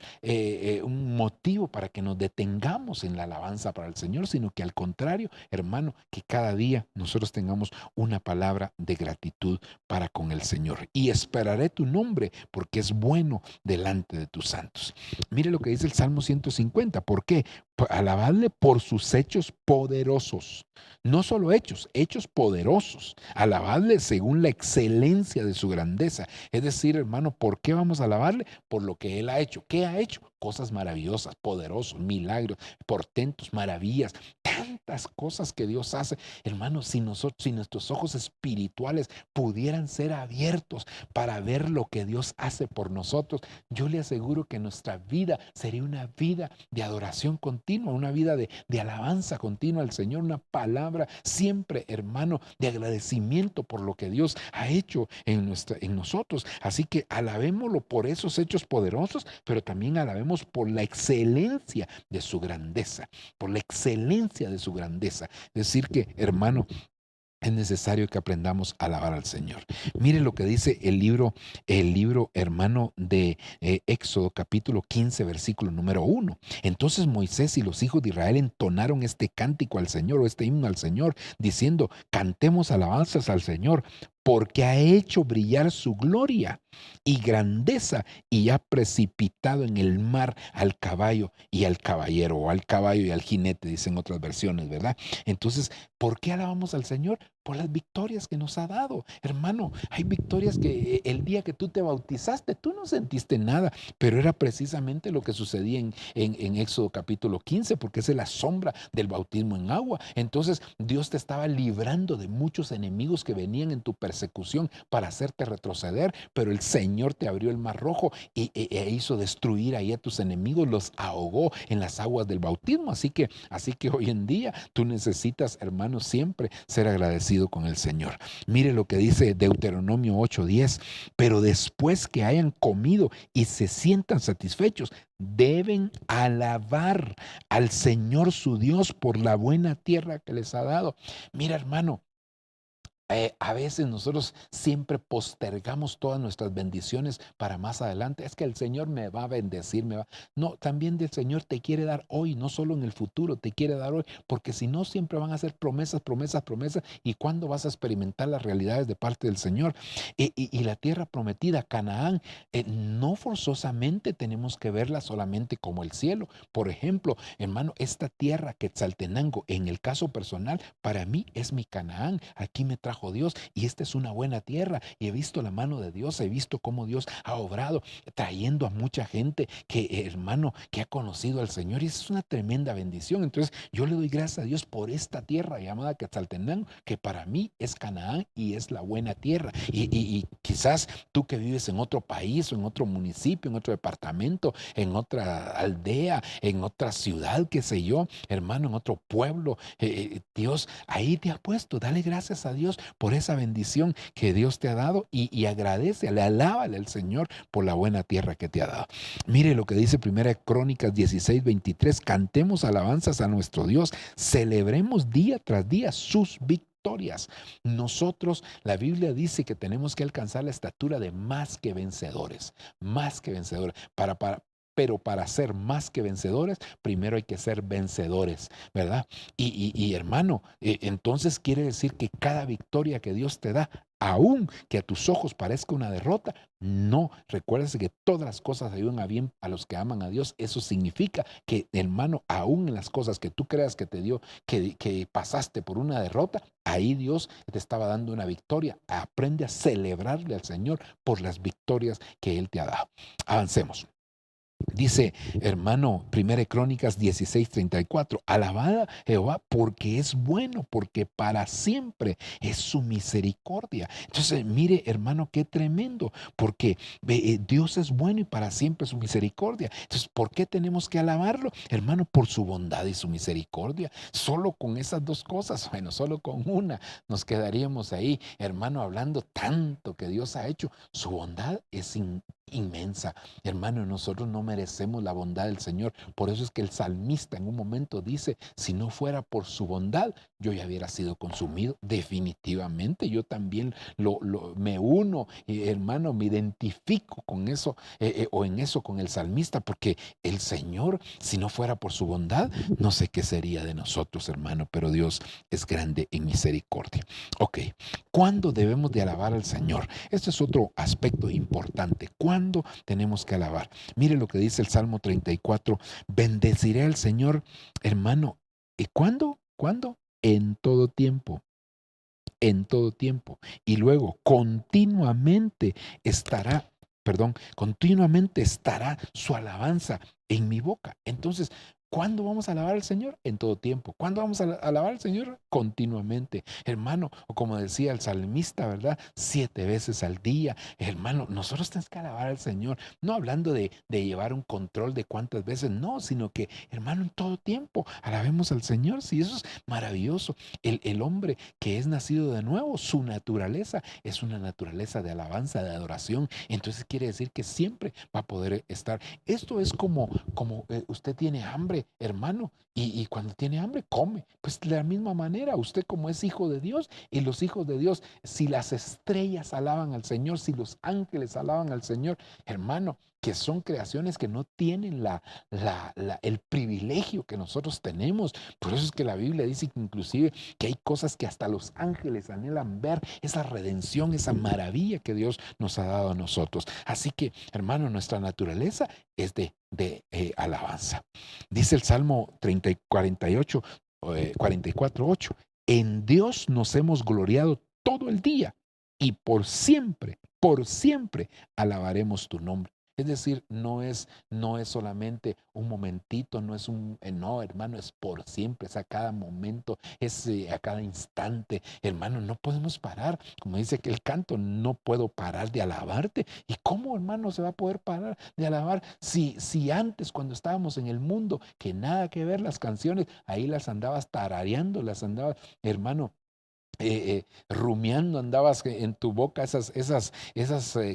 un motivo para que nos detengamos en la alabanza para el Señor, sino que al contrario, hermano, que cada día nosotros tengamos una palabra de gratitud para con el Señor. Y esperaré tu nombre, porque es bueno delante de tus santos. Mire lo que dice el Salmo 150. ¿Por qué? Alabadle por sus hechos poderosos. No solo hechos poderosos. Alabadle según la excelencia de su grandeza. Es decir, hermano, ¿por qué vamos a alabarle? Por lo que Él ha hecho. ¿Qué ha hecho? Cosas maravillosas, poderosos, milagros, portentos, maravillas. Tantas cosas que Dios hace. Hermano, si nuestros ojos espirituales pudieran ser abiertos para ver lo que Dios hace por nosotros, yo le aseguro que nuestra vida sería una vida de adoración continua, una vida de alabanza continua al Señor, una palabra siempre, hermano, de agradecimiento por lo que Dios ha hecho en nosotros. Así que alabémoslo por esos hechos poderosos, pero también alabemos por la excelencia de su grandeza, por la excelencia de su grandeza. Es decir que, hermano, es necesario que aprendamos a alabar al Señor. Mire lo que dice el libro, hermano, de Éxodo capítulo 15, versículo número 1. Entonces Moisés y los hijos de Israel entonaron este cántico al Señor, o este himno al Señor, diciendo, cantemos alabanzas al Señor, porque ha hecho brillar su gloria y grandeza, y ha precipitado en el mar al caballo y al caballero, o al caballo y al jinete, dicen otras versiones, ¿verdad? Entonces, ¿por qué alabamos al Señor? Por las victorias que nos ha dado. Hermano, hay victorias que el día que tú te bautizaste, tú no sentiste nada, pero era precisamente lo que sucedía en Éxodo capítulo 15, porque esa es la sombra del bautismo en agua. Entonces, Dios te estaba librando de muchos enemigos que venían en tu persecución para hacerte retroceder, pero el Señor te abrió el mar rojo e hizo destruir ahí a tus enemigos, los ahogó en las aguas del bautismo. Así que hoy en día tú necesitas, hermano, hermano, siempre ser agradecido con el Señor. Mire lo que dice Deuteronomio 8:10. Pero después que hayan comido y se sientan satisfechos, deben alabar al Señor su Dios por la buena tierra que les ha dado. Mira, hermano, a veces nosotros siempre postergamos todas nuestras bendiciones para más adelante. Es que el Señor me va a bendecir, me va. No, también el Señor te quiere dar hoy, no solo en el futuro, te quiere dar hoy, porque si no siempre van a ser promesas, promesas, promesas. ¿Y cuándo vas a experimentar las realidades de parte del Señor? Y la tierra prometida, Canaán, no forzosamente tenemos que verla solamente como el cielo. Por ejemplo, hermano, esta tierra Quetzaltenango, en el caso personal, para mí es mi Canaán. Aquí me trajo Dios y esta es una buena tierra y he visto la mano de Dios, he visto cómo Dios ha obrado trayendo a mucha gente que, hermano, que ha conocido al Señor, y es una tremenda bendición. Entonces yo le doy gracias a Dios por esta tierra llamada Quetzaltenango, que para mí es Canaán y es la buena tierra. Y quizás tú que vives en otro país o en otro municipio, en otro departamento, en otra aldea, en otra ciudad, qué sé yo, hermano, en otro pueblo, Dios ahí te ha puesto. Dale gracias a Dios por esa bendición que Dios te ha dado y agradece, alábale al Señor por la buena tierra que te ha dado. Mire lo que dice Primera Crónicas 16:23. Cantemos alabanzas a nuestro Dios, celebremos día tras día sus victorias. Nosotros, la Biblia dice que tenemos que alcanzar la estatura de más que vencedores, pero para ser más que vencedores, primero hay que ser vencedores, ¿verdad? Hermano, entonces quiere decir que cada victoria que Dios te da, aun que a tus ojos parezca una derrota, no, recuérdese que todas las cosas ayudan a bien a los que aman a Dios. Eso significa que, hermano, aún en las cosas que tú creas que te dio, que pasaste por una derrota, ahí Dios te estaba dando una victoria. Aprende a celebrarle al Señor por las victorias que Él te ha dado. Avancemos. Dice, hermano, Primera Crónicas 16:34, alabad a Jehová porque es bueno, porque para siempre es su misericordia. Entonces, mire, hermano, qué tremendo, porque Dios es bueno y para siempre su misericordia. Entonces, ¿por qué tenemos que alabarlo? Hermano, por su bondad y su misericordia. Solo con esas dos cosas, bueno, solo con una nos quedaríamos ahí, hermano, hablando tanto que Dios ha hecho. Su bondad es inmensa. Hermano, nosotros no merecemos la bondad del Señor. Por eso es que el salmista en un momento dice, si no fuera por su bondad, yo ya hubiera sido consumido. Definitivamente, yo también me uno, hermano, me identifico con eso, o en eso con el salmista, porque el Señor, si no fuera por su bondad, no sé qué sería de nosotros, hermano, pero Dios es grande en misericordia. Ok, ¿cuándo debemos de alabar al Señor? Este es otro aspecto importante. ¿Cuándo tenemos que alabar? Mire lo que dice el Salmo 34. Bendeciré al Señor, hermano. ¿Y cuándo? ¿Cuándo? En todo tiempo. En todo tiempo. Y luego, continuamente estará su alabanza en mi boca. Entonces, ¿cuándo vamos a alabar al Señor? En todo tiempo. ¿Cuándo vamos a alabar al Señor? Continuamente. Hermano, o como decía el salmista, ¿verdad? 7 veces al día. Hermano, nosotros tenemos que alabar al Señor. No hablando de llevar un control de cuántas veces, no, sino que, hermano, en todo tiempo alabemos al Señor. Sí, eso es maravilloso. El hombre que es nacido de nuevo, su naturaleza es una naturaleza de alabanza, de adoración. Entonces quiere decir que siempre va a poder estar. Esto es como usted tiene hambre, hermano, y cuando tiene hambre come. Pues de la misma manera, usted como es hijo de Dios, y los hijos de Dios, si las estrellas alaban al Señor, si los ángeles alaban al Señor, hermano, que son creaciones que no tienen el privilegio que nosotros tenemos. Por eso es que la Biblia dice que inclusive que hay cosas que hasta los ángeles anhelan ver, esa redención, esa maravilla que Dios nos ha dado a nosotros. Así que, hermano, nuestra naturaleza es de alabanza. Dice el Salmo 44:8, en Dios nos hemos gloriado todo el día y por siempre alabaremos tu nombre. Es decir, no es solamente un momentito, no, hermano, es por siempre, es a cada momento, es a cada instante. Hermano, no podemos parar. Como dice que el canto, no puedo parar de alabarte. ¿Y cómo, hermano, se va a poder parar de alabar si antes, cuando estábamos en el mundo, que nada que ver las canciones, ahí las andabas tarareando, las andabas, hermano, rumiando, andabas en tu boca esas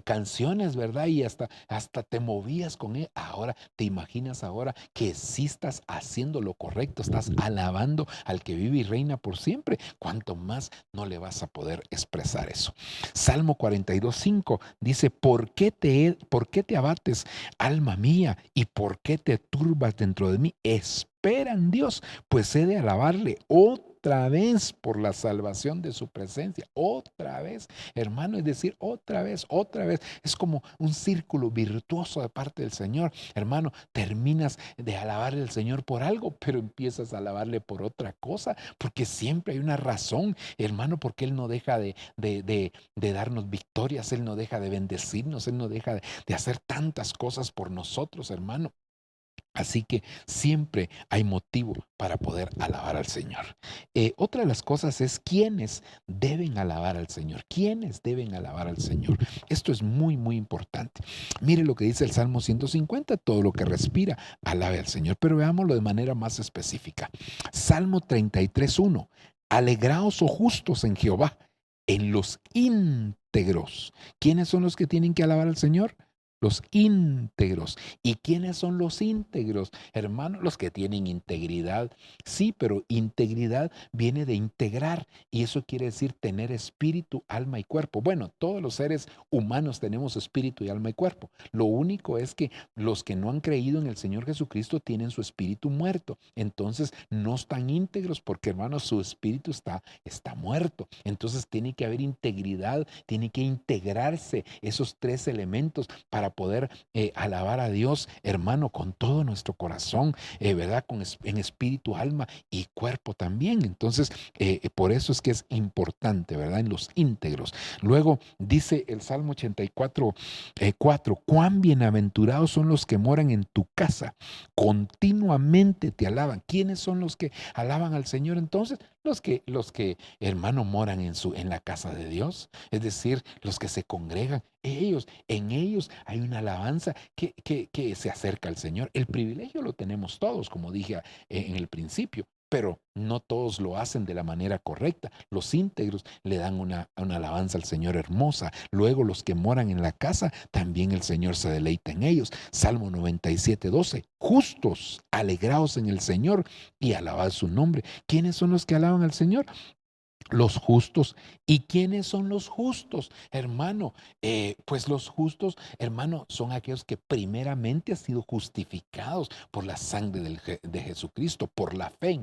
canciones, ¿verdad? Y hasta te movías con él. Ahora, te imaginas ahora que sí estás haciendo lo correcto, estás alabando al que vive y reina por siempre. Cuanto más no le vas a poder expresar eso. Salmo 42:5 dice: ¿Por qué te abates, alma mía? ¿Y por qué te turbas dentro de mí? Espera en Dios, pues he de alabarle otra vez por la salvación de su presencia. Otra vez, hermano, es decir, otra vez, otra vez. Es como un círculo virtuoso de parte del Señor. Hermano, terminas de alabarle al Señor por algo, pero empiezas a alabarle por otra cosa, porque siempre hay una razón, hermano, porque Él no deja de darnos victorias, Él no deja de bendecirnos, Él no deja de hacer tantas cosas por nosotros, hermano. Así que siempre hay motivo para poder alabar al Señor. Otra de las cosas es quiénes deben alabar al Señor. ¿Quiénes deben alabar al Señor? Esto es muy, muy importante. Mire lo que dice el Salmo 150, todo lo que respira, alabe al Señor. Pero veámoslo de manera más específica. Salmo 33:1. Alegraos, oh justos, en Jehová, en los íntegros. ¿Quiénes son los que tienen que alabar al Señor? Los íntegros. ¿Y quiénes son los íntegros? Hermanos, los que tienen integridad. Sí, pero integridad viene de integrar y eso quiere decir tener espíritu, alma y cuerpo. Bueno, todos los seres humanos tenemos espíritu y alma y cuerpo. Lo único es que los que no han creído en el Señor Jesucristo tienen su espíritu muerto. Entonces no están íntegros porque, hermanos, su espíritu está muerto. Entonces tiene que haber integridad, tiene que integrarse esos tres elementos para poder alabar a Dios, hermano, con todo nuestro corazón, ¿verdad? En espíritu, alma y cuerpo también. Entonces, por eso es que es importante, ¿verdad? En los íntegros. Luego dice el Salmo 84:4, cuán bienaventurados son los que moran en tu casa, continuamente te alaban. ¿Quiénes son los que alaban al Señor entonces? Los que, hermano, moran en la casa de Dios, es decir, los que se congregan. En ellos hay una alabanza que se acerca al Señor. El privilegio lo tenemos todos, como dije en el principio, pero no todos lo hacen de la manera correcta. Los íntegros le dan una alabanza al Señor hermosa. Luego los que moran en la casa, también el Señor se deleita en ellos. Salmo 97:12, justos, alegraos en el Señor y alabad su nombre. ¿Quiénes son los que alaban al Señor? Los justos. ¿Y quiénes son los justos, hermano? Pues los justos, hermano, son aquellos que primeramente han sido justificados por la sangre de Jesucristo, por la fe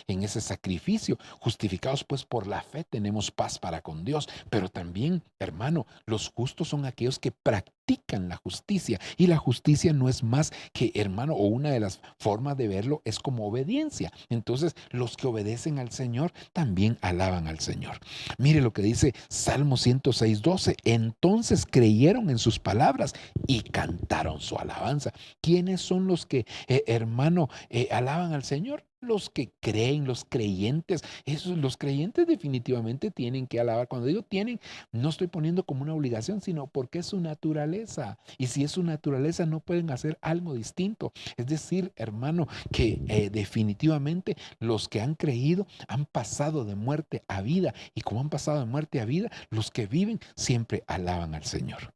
en ese sacrificio. Justificados pues por la fe tenemos paz para con Dios. Pero también, hermano, los justos son aquellos que practican la justicia. Y la justicia no es más que, hermano, o una de las formas de verlo es como obediencia. Entonces, los que obedecen al Señor también alaban al Señor. Mire lo que dice Salmo 106:12. Entonces creyeron en sus palabras y cantaron su alabanza. ¿Quiénes son los que, hermano, alaban al Señor? Los que creen, los creyentes. Los creyentes definitivamente tienen que alabar. Cuando digo tienen, no estoy poniendo como una obligación, sino porque es su naturaleza. Y si es su naturaleza, no pueden hacer algo distinto. Es decir, hermano, que definitivamente los que han creído han pasado de muerte a vida. Y como han pasado de muerte a vida, los que viven siempre alaban al Señor.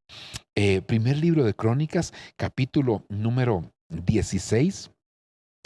Primer libro de Crónicas, capítulo número 16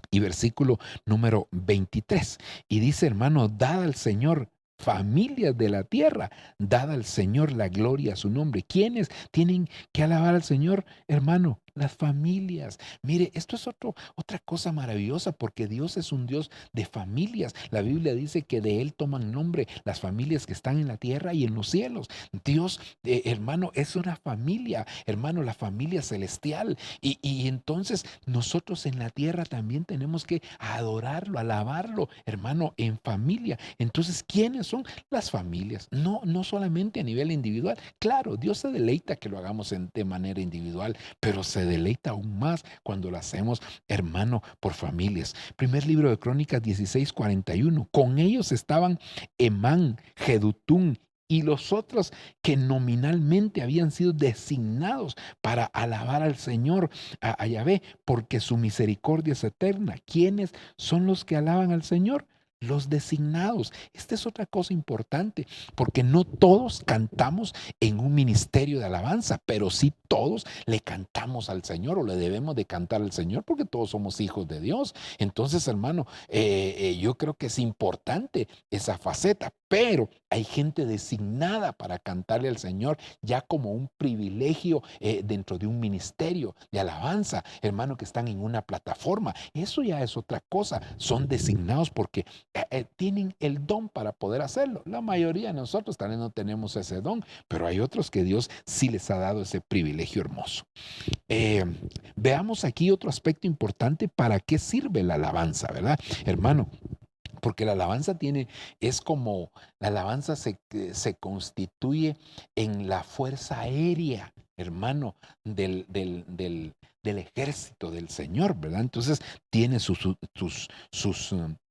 y versículo número 23. Y dice, hermano, dad al Señor familias de la tierra, dad al Señor la gloria a su nombre. ¿Quiénes tienen que alabar al Señor, hermano? Las familias. Mire, esto es otra cosa maravillosa porque Dios es un Dios de familias. La Biblia dice que de Él toman nombre las familias que están en la tierra y en los cielos. Dios, hermano, es una familia, hermano, la familia celestial. Y entonces nosotros en la tierra también tenemos que adorarlo, alabarlo, hermano, en familia. Entonces, ¿quiénes son las familias? No solamente a nivel individual. Claro, Dios se deleita que lo hagamos de manera individual, pero se deleita aún más cuando lo hacemos, hermano, por familias. Primer libro de Crónicas 16:41. Con ellos estaban Emán, Jedutún y los otros que nominalmente habían sido designados para alabar al Señor, a Yahvé, porque su misericordia es eterna. ¿Quiénes son los que alaban al Señor? Los designados. Esta es otra cosa importante, porque no todos cantamos en un ministerio de alabanza, pero sí todos le cantamos al Señor o le debemos de cantar al Señor porque todos somos hijos de Dios. Entonces, hermano, yo creo que es importante esa faceta, pero hay gente designada para cantarle al Señor ya como un privilegio dentro de un ministerio de alabanza, hermano, que están en una plataforma. Eso ya es otra cosa. Son designados porque tienen el don para poder hacerlo. La mayoría de nosotros también no tenemos ese don, pero hay otros que Dios sí les ha dado ese privilegio hermoso. Eh, Veamos aquí otro aspecto importante. ¿Para qué sirve la alabanza, verdad, hermano? Porque la alabanza la alabanza se constituye en la fuerza aérea, hermano, del ejército del Señor, ¿verdad? Entonces tiene sus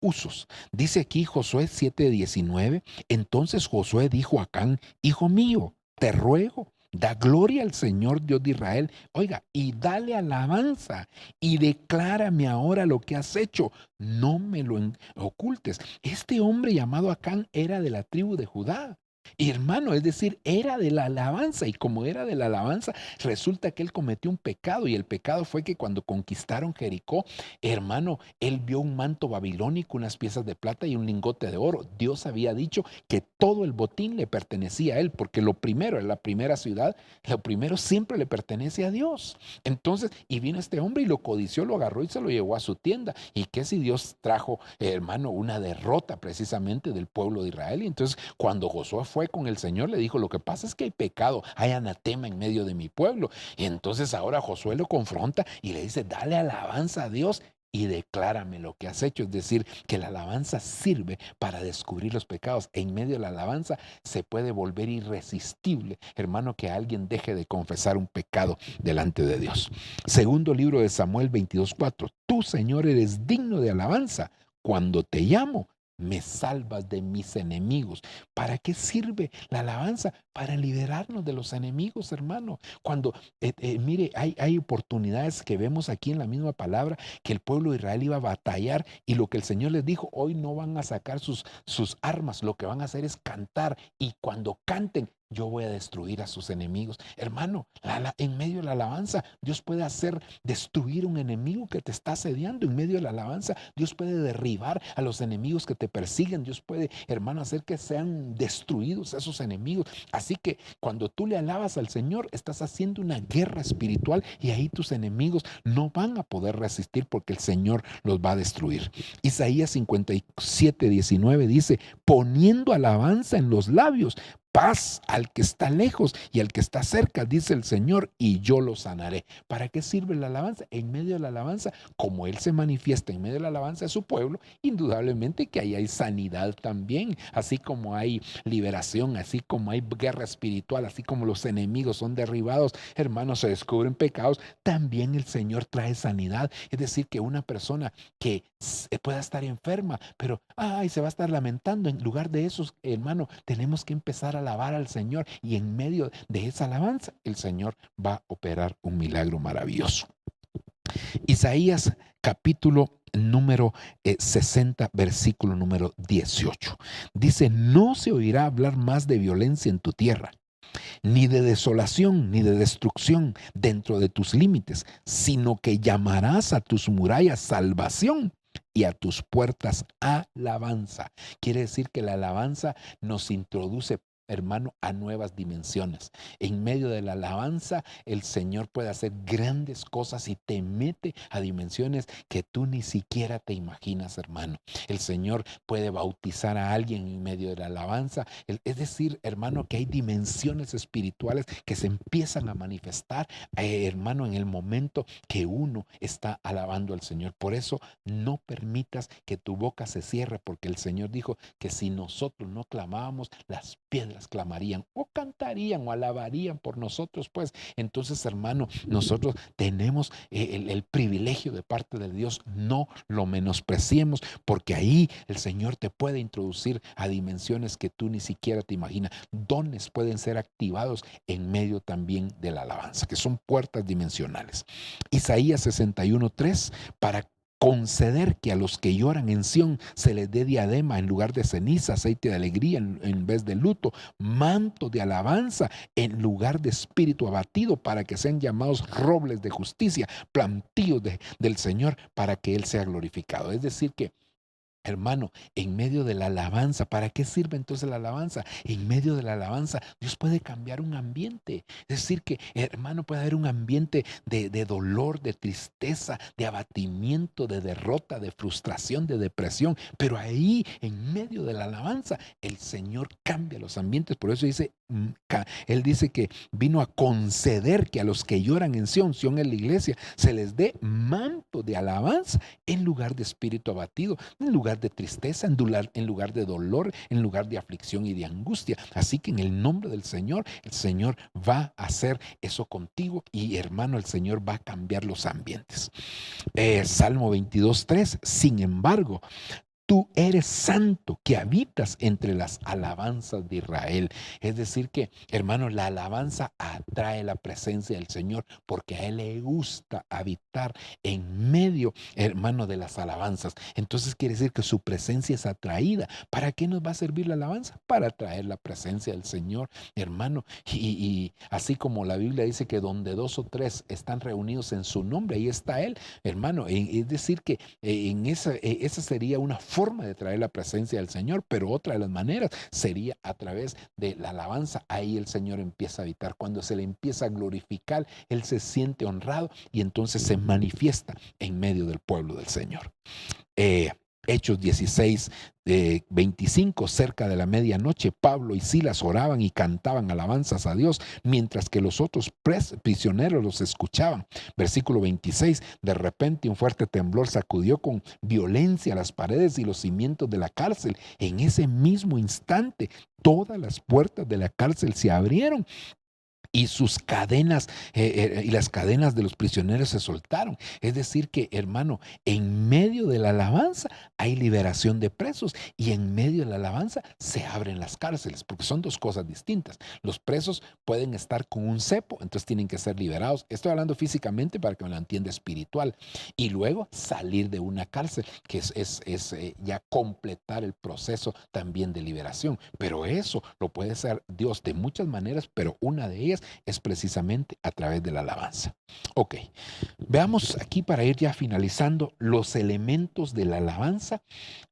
usos. Dice aquí Josué 7:19, entonces Josué dijo a Acán, hijo mío, te ruego, da gloria al Señor Dios de Israel, oiga, y dale alabanza y declárame ahora lo que has hecho, no me lo ocultes. Este hombre llamado Acán era de la tribu de Judá. Y hermano, es decir, era de la alabanza y como era de la alabanza, resulta que él cometió un pecado y el pecado fue que cuando conquistaron Jericó, hermano, él vio un manto babilónico, unas piezas de plata y un lingote de oro. Dios había dicho que todo el botín le pertenecía a él, porque lo primero, en la primera ciudad, lo primero siempre le pertenece a Dios. Entonces, y vino este hombre y lo codició, lo agarró y se lo llevó a su tienda. ¿Y qué si Dios trajo, hermano, una derrota precisamente del pueblo de Israel? Y entonces, cuando Josué fue con el Señor, le dijo, lo que pasa es que hay pecado, hay anatema en medio de mi pueblo. Y entonces ahora Josué lo confronta y le dice, dale alabanza a Dios y declárame lo que has hecho. Es decir, que la alabanza sirve para descubrir los pecados. En medio de la alabanza se puede volver irresistible, hermano, que alguien deje de confesar un pecado delante de Dios. Segundo libro de Samuel 22:4. Tú, Señor, eres digno de alabanza. Cuando te llamo, me salvas de mis enemigos. ¿Para qué sirve la alabanza? Para liberarnos de los enemigos, hermano. Cuando, mire, hay oportunidades que vemos aquí en la misma palabra que el pueblo de Israel iba a batallar y lo que el Señor les dijo, hoy no van a sacar sus armas, lo que van a hacer es cantar y cuando canten, yo voy a destruir a sus enemigos. Hermano, en medio de la alabanza, Dios puede hacer destruir un enemigo que te está asediando. En medio de la alabanza, Dios puede derribar a los enemigos que te persiguen. Dios puede, hermano, hacer que sean destruidos esos enemigos. Así que cuando tú le alabas al Señor, estás haciendo una guerra espiritual y ahí tus enemigos no van a poder resistir porque el Señor los va a destruir. Isaías 57:19 dice, poniendo alabanza en los labios, paz al que está lejos y al que está cerca, dice el Señor, y yo lo sanaré. ¿Para qué sirve la alabanza? En medio de la alabanza, como Él se manifiesta en medio de la alabanza de su pueblo, indudablemente que ahí hay sanidad también, así como hay liberación, así como hay guerra espiritual, así como los enemigos son derribados, hermanos, se descubren pecados, también el Señor trae sanidad. Es decir, que una persona que pueda estar enferma, pero se va a estar lamentando, en lugar de eso, hermano, tenemos que empezar a alabar al Señor y en medio de esa alabanza el Señor va a operar un milagro maravilloso. Isaías capítulo número 60, versículo número 18. Dice, no se oirá hablar más de violencia en tu tierra, ni de desolación, ni de destrucción dentro de tus límites, sino que llamarás a tus murallas salvación y a tus puertas alabanza. Quiere decir que la alabanza nos introduce, hermano, a nuevas dimensiones. En medio de la alabanza, el Señor puede hacer grandes cosas y te mete a dimensiones que tú ni siquiera te imaginas, hermano. El Señor puede bautizar a alguien en medio de la alabanza. Es decir, hermano, que hay dimensiones espirituales que se empiezan a manifestar, hermano, en el momento que uno está alabando al Señor. Por eso, no permitas que tu boca se cierre, porque el Señor dijo que si nosotros no clamábamos, las piedras piedras clamarían o cantarían o alabarían por nosotros, pues. Entonces, hermano, nosotros tenemos el privilegio de parte de Dios. No lo menospreciemos, porque ahí el Señor te puede introducir a dimensiones que tú ni siquiera te imaginas. Dones pueden ser activados en medio también de la alabanza, que son puertas dimensionales. Isaías 61:3, para conceder que a los que lloran en Sión se les dé diadema en lugar de ceniza, aceite de alegría en vez de luto, manto de alabanza en lugar de espíritu abatido, para que sean llamados robles de justicia, plantíos del Señor, para que Él sea glorificado. Es decir que, hermano, en medio de la alabanza, ¿para qué sirve entonces la alabanza? En medio de la alabanza, Dios puede cambiar un ambiente. Es decir que, hermano, puede haber un ambiente de dolor, de tristeza, de abatimiento, de derrota, de frustración, de depresión. Pero ahí, en medio de la alabanza, el Señor cambia los ambientes. Por eso dice, Él dice que vino a conceder que a los que lloran en Sión, Sión es la iglesia, se les dé manto de alabanza en lugar de espíritu abatido, en lugar de tristeza, en lugar de dolor, en lugar de aflicción y de angustia. Así que en el nombre del Señor, el Señor va a hacer eso contigo y, hermano, el Señor va a cambiar los ambientes. Salmo 22:3, sin embargo, tú eres santo, que habitas entre las alabanzas de Israel. Es decir que, hermano, la alabanza atrae la presencia del Señor, porque a Él le gusta habitar en medio, hermano, de las alabanzas. Entonces quiere decir que su presencia es atraída. ¿Para qué nos va a servir la alabanza? Para atraer la presencia del Señor, hermano. Y así como la Biblia dice que donde 2 o 3 están reunidos en su nombre, ahí está Él, hermano. Es decir que esa sería una forma de traer la presencia del Señor, pero otra de las maneras sería a través de la alabanza. Ahí el Señor empieza a habitar. Cuando se le empieza a glorificar, Él se siente honrado y entonces se manifiesta en medio del pueblo del Señor. Hechos 16, 25, cerca de la medianoche, Pablo y Silas oraban y cantaban alabanzas a Dios, mientras que los otros prisioneros los escuchaban. Versículo 26, de repente un fuerte temblor sacudió con violencia las paredes y los cimientos de la cárcel. En ese mismo instante, todas las puertas de la cárcel se abrieron y sus cadenas y las cadenas de los prisioneros se soltaron. Es decir que, hermano, en medio de la alabanza hay liberación de presos y en medio de la alabanza se abren las cárceles, porque son dos cosas distintas. Los presos pueden estar con un cepo, entonces tienen que ser liberados. Estoy hablando físicamente para que me lo entienda espiritual. Y luego salir de una cárcel, que es ya completar el proceso también de liberación. Pero eso lo puede hacer Dios de muchas maneras, pero una de ellas es precisamente a través de la alabanza. Ok, veamos aquí para ir ya finalizando los elementos de la alabanza,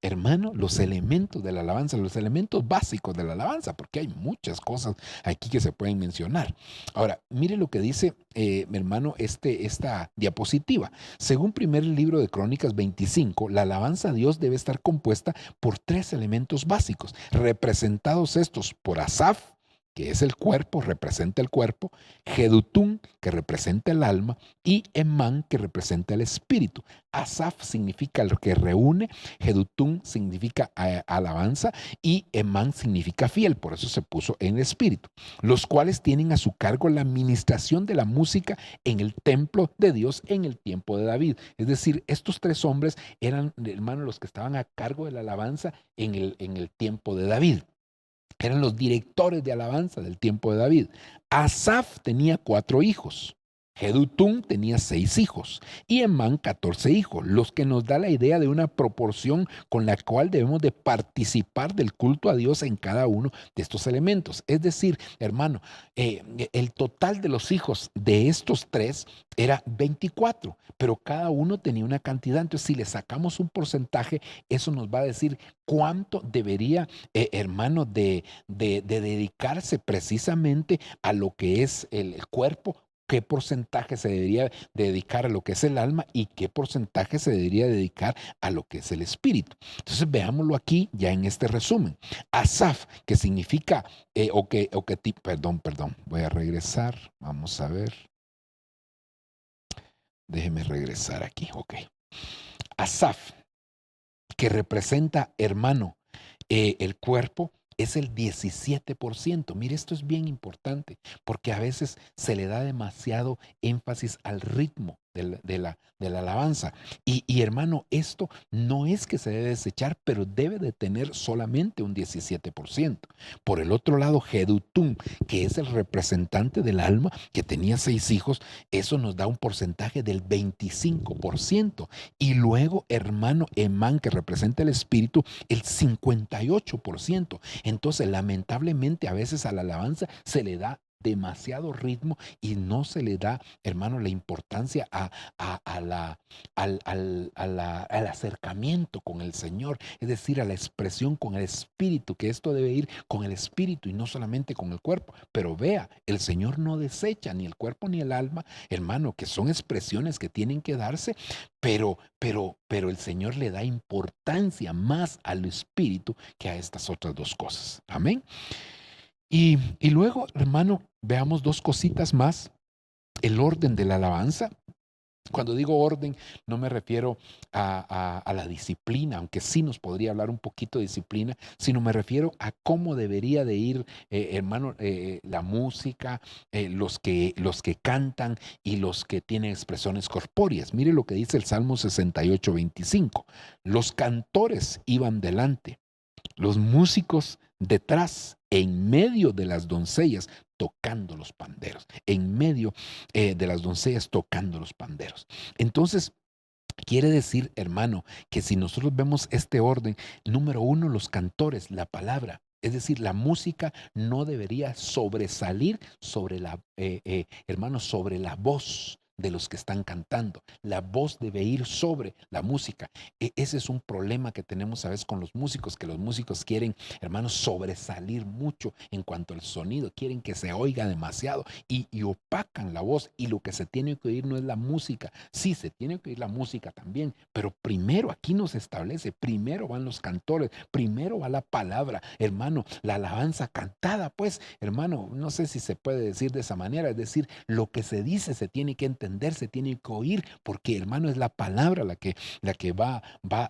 hermano, los elementos de la alabanza, los elementos básicos de la alabanza, porque hay muchas cosas aquí que se pueden mencionar. Ahora, mire lo que dice, mi hermano, esta diapositiva. Según primer libro de Crónicas 25, la alabanza a Dios debe estar compuesta por 3 elementos básicos, representados estos por Asaf, que es el cuerpo, representa el cuerpo, Jedutún, que representa el alma, y Emán, que representa el espíritu. Asaf significa lo que reúne, Jedutún significa alabanza y Emán significa fiel, por eso se puso en espíritu, los cuales tienen a su cargo la administración de la música en el templo de Dios en el tiempo de David. Es decir, estos 3 hombres eran, hermanos, los que estaban a cargo de la alabanza en el tiempo de David. Eran los directores de alabanza del tiempo de David. Asaf tenía 4 hijos. Jedutún tenía 6 hijos y Emán 14 hijos, los que nos da la idea de una proporción con la cual debemos de participar del culto a Dios en cada uno de estos elementos. Es decir, hermano, el total de los hijos de estos 3 era 24, pero cada uno tenía una cantidad. Entonces, si le sacamos un porcentaje, eso nos va a decir cuánto debería, hermano, de dedicarse precisamente a lo que es el cuerpo, qué porcentaje se debería dedicar a lo que es el alma y qué porcentaje se debería dedicar a lo que es el espíritu. Entonces veámoslo aquí ya en este resumen. Asaf, que significa, perdón, voy a regresar, vamos a ver. Déjeme regresar aquí, ok. Asaf, que representa, hermano, el cuerpo, es el 17%. Mire, esto es bien importante porque a veces se le da demasiado énfasis al ritmo de la alabanza. Y hermano, esto no es que se debe desechar, pero debe de tener solamente un 17%. Por el otro lado, Jedutún, que es el representante del alma, que tenía 6 hijos, eso nos da un porcentaje del 25%. Y luego, hermano, Emán, que representa el espíritu, el 58%. Entonces, lamentablemente, a veces a la alabanza se le da demasiado ritmo y no se le da, hermano, la importancia al acercamiento con el Señor, es decir, a la expresión con el Espíritu, que esto debe ir con el Espíritu y no solamente con el cuerpo. Pero vea, el Señor no desecha ni el cuerpo ni el alma, hermano, que son expresiones que tienen que darse, pero el Señor le da importancia más al Espíritu que a estas otras dos cosas. Amén. Y luego, hermano, veamos dos cositas más. El orden de la alabanza. Cuando digo orden, no me refiero a la disciplina, aunque sí nos podría hablar un poquito de disciplina, sino me refiero a cómo debería de ir, hermano, la música, los que cantan y los que tienen expresiones corpóreas. Mire lo que dice el Salmo 68:25. Los cantores iban delante, los músicos detrás, en medio de las doncellas, tocando los panderos, en medio de las doncellas tocando los panderos. Entonces, quiere decir, hermano, que si nosotros vemos este orden, número uno, los cantores, la palabra. Es decir, la música no debería sobresalir sobre hermano, sobre la voz de los que están cantando. La voz debe ir sobre la música. Ese es un problema que tenemos a veces con los músicos, que los músicos quieren, hermanos, sobresalir mucho en cuanto al sonido, quieren que se oiga demasiado y opacan la voz, y lo que se tiene que oír no es la música. Sí, se tiene que oír la música también, pero primero aquí nos establece, primero van los cantores, primero va la palabra, hermano, la alabanza cantada, pues, hermano, no sé si se puede decir de esa manera, es decir, lo que se dice se tiene que entender, se tiene que oír, porque, hermano, es la palabra la que va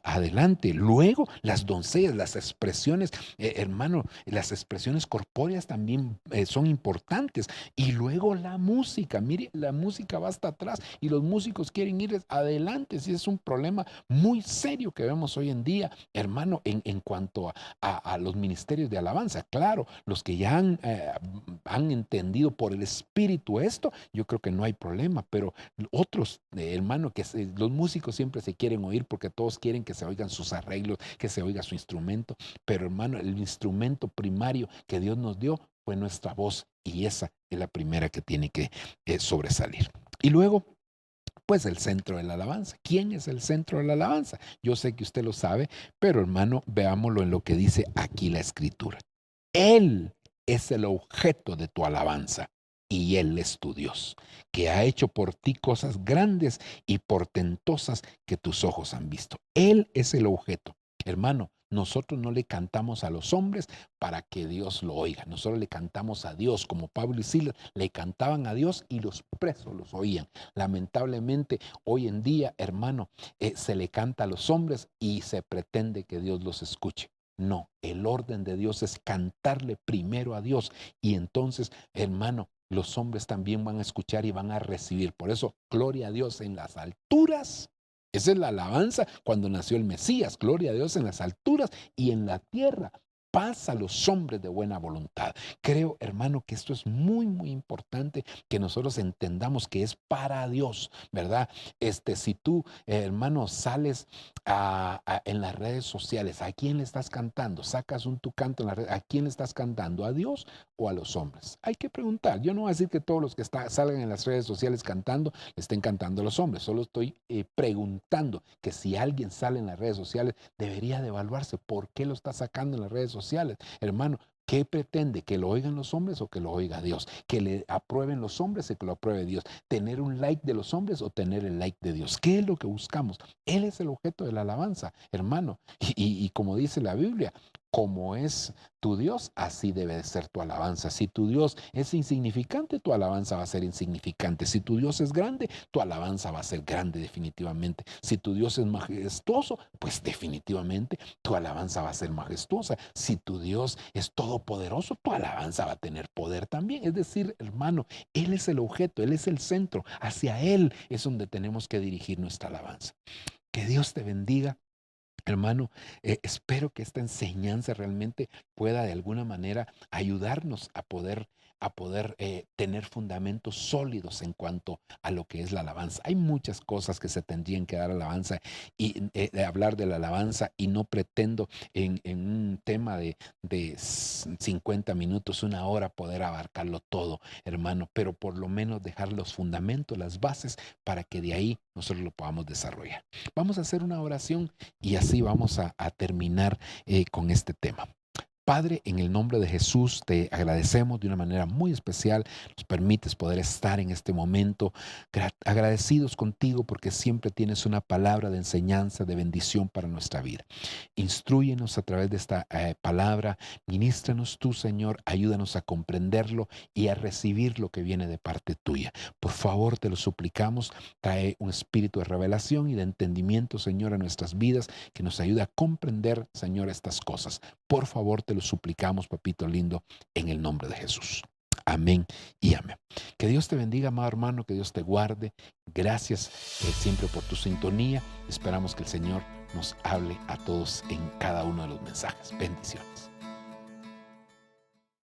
adelante. Luego, las doncellas, las expresiones, hermano, las expresiones corpóreas también son importantes. Y luego la música, mire, la música va hasta atrás y los músicos quieren ir adelante. Sí, es un problema muy serio que vemos hoy en día, hermano, en cuanto a los ministerios de alabanza. Claro, los que ya han entendido por el Espíritu esto, yo creo que no hay problema, pero otros, hermano, los músicos siempre se quieren oír porque todos quieren que se oigan sus arreglos, que se oiga su instrumento, pero, hermano, el instrumento primario que Dios nos dio fue nuestra voz, y esa es la primera que tiene que sobresalir. Y luego, pues, el centro de la alabanza. ¿Quién es el centro de la alabanza? Yo sé que usted lo sabe, pero, hermano, veámoslo en lo que dice aquí la Escritura. Él es el objeto de tu alabanza y Él es tu Dios, que ha hecho por ti cosas grandes y portentosas que tus ojos han visto. Él es el objeto. Hermano, nosotros no le cantamos a los hombres para que Dios lo oiga. Nosotros le cantamos a Dios, como Pablo y Silas le cantaban a Dios y los presos los oían. Lamentablemente, hoy en día, hermano, se le canta a los hombres y se pretende que Dios los escuche. No, el orden de Dios es cantarle primero a Dios, y entonces, hermano, los hombres también van a escuchar y van a recibir. Por eso, gloria a Dios en las alturas. Esa es la alabanza cuando nació el Mesías. Gloria a Dios en las alturas, y en la tierra paz a los hombres de buena voluntad. Creo, hermano, que esto es muy, muy importante, que nosotros entendamos que es para Dios, ¿verdad? Si tú, hermano, sales en las redes sociales, ¿a quién le estás cantando? Sacas tu canto en las redes, ¿a quién le estás cantando? ¿A Dios o a los hombres? Hay que preguntar. Yo no voy a decir que todos los que salgan en las redes sociales cantando le estén cantando a los hombres. Solo estoy preguntando que si alguien sale en las redes sociales, debería de evaluarse por qué lo está sacando en las redes sociales. Hermano, ¿qué pretende? ¿Que lo oigan los hombres o que lo oiga Dios? ¿Que le aprueben los hombres o que lo apruebe Dios? ¿Tener un like de los hombres o tener el like de Dios? ¿Qué es lo que buscamos? Él es el objeto de la alabanza, hermano. Y como dice la Biblia, como es tu Dios, así debe de ser tu alabanza. Si tu Dios es insignificante, tu alabanza va a ser insignificante. Si tu Dios es grande, tu alabanza va a ser grande definitivamente. Si tu Dios es majestuoso, pues definitivamente tu alabanza va a ser majestuosa. Si tu Dios es todopoderoso, tu alabanza va a tener poder también. Es decir, hermano, Él es el objeto, Él es el centro. Hacia Él es donde tenemos que dirigir nuestra alabanza. Que Dios te bendiga. Hermano, espero que esta enseñanza realmente pueda de alguna manera ayudarnos a poder tener fundamentos sólidos en cuanto a lo que es la alabanza. Hay muchas cosas que se tendrían que dar alabanza y de hablar de la alabanza, y no pretendo en un tema de 50 minutos, una hora, poder abarcarlo todo, hermano, pero por lo menos dejar los fundamentos, las bases, para que de ahí nosotros lo podamos desarrollar. Vamos a hacer una oración y así vamos a terminar con este tema. Padre, en el nombre de Jesús te agradecemos de una manera muy especial. Nos permites poder estar en este momento agradecidos contigo, porque siempre tienes una palabra de enseñanza, de bendición para nuestra vida. Instrúyenos a través de esta palabra. Ministranos tú, Señor. Ayúdanos a comprenderlo y a recibir lo que viene de parte tuya. Por favor, te lo suplicamos. Trae un espíritu de revelación y de entendimiento, Señor, a nuestras vidas, que nos ayude a comprender, Señor, estas cosas. Por favor, te lo suplicamos, papito lindo, en el nombre de Jesús. Amén y amén. Que Dios te bendiga, amado hermano, que Dios te guarde. Gracias siempre por tu sintonía. Esperamos que el Señor nos hable a todos en cada uno de los mensajes. Bendiciones.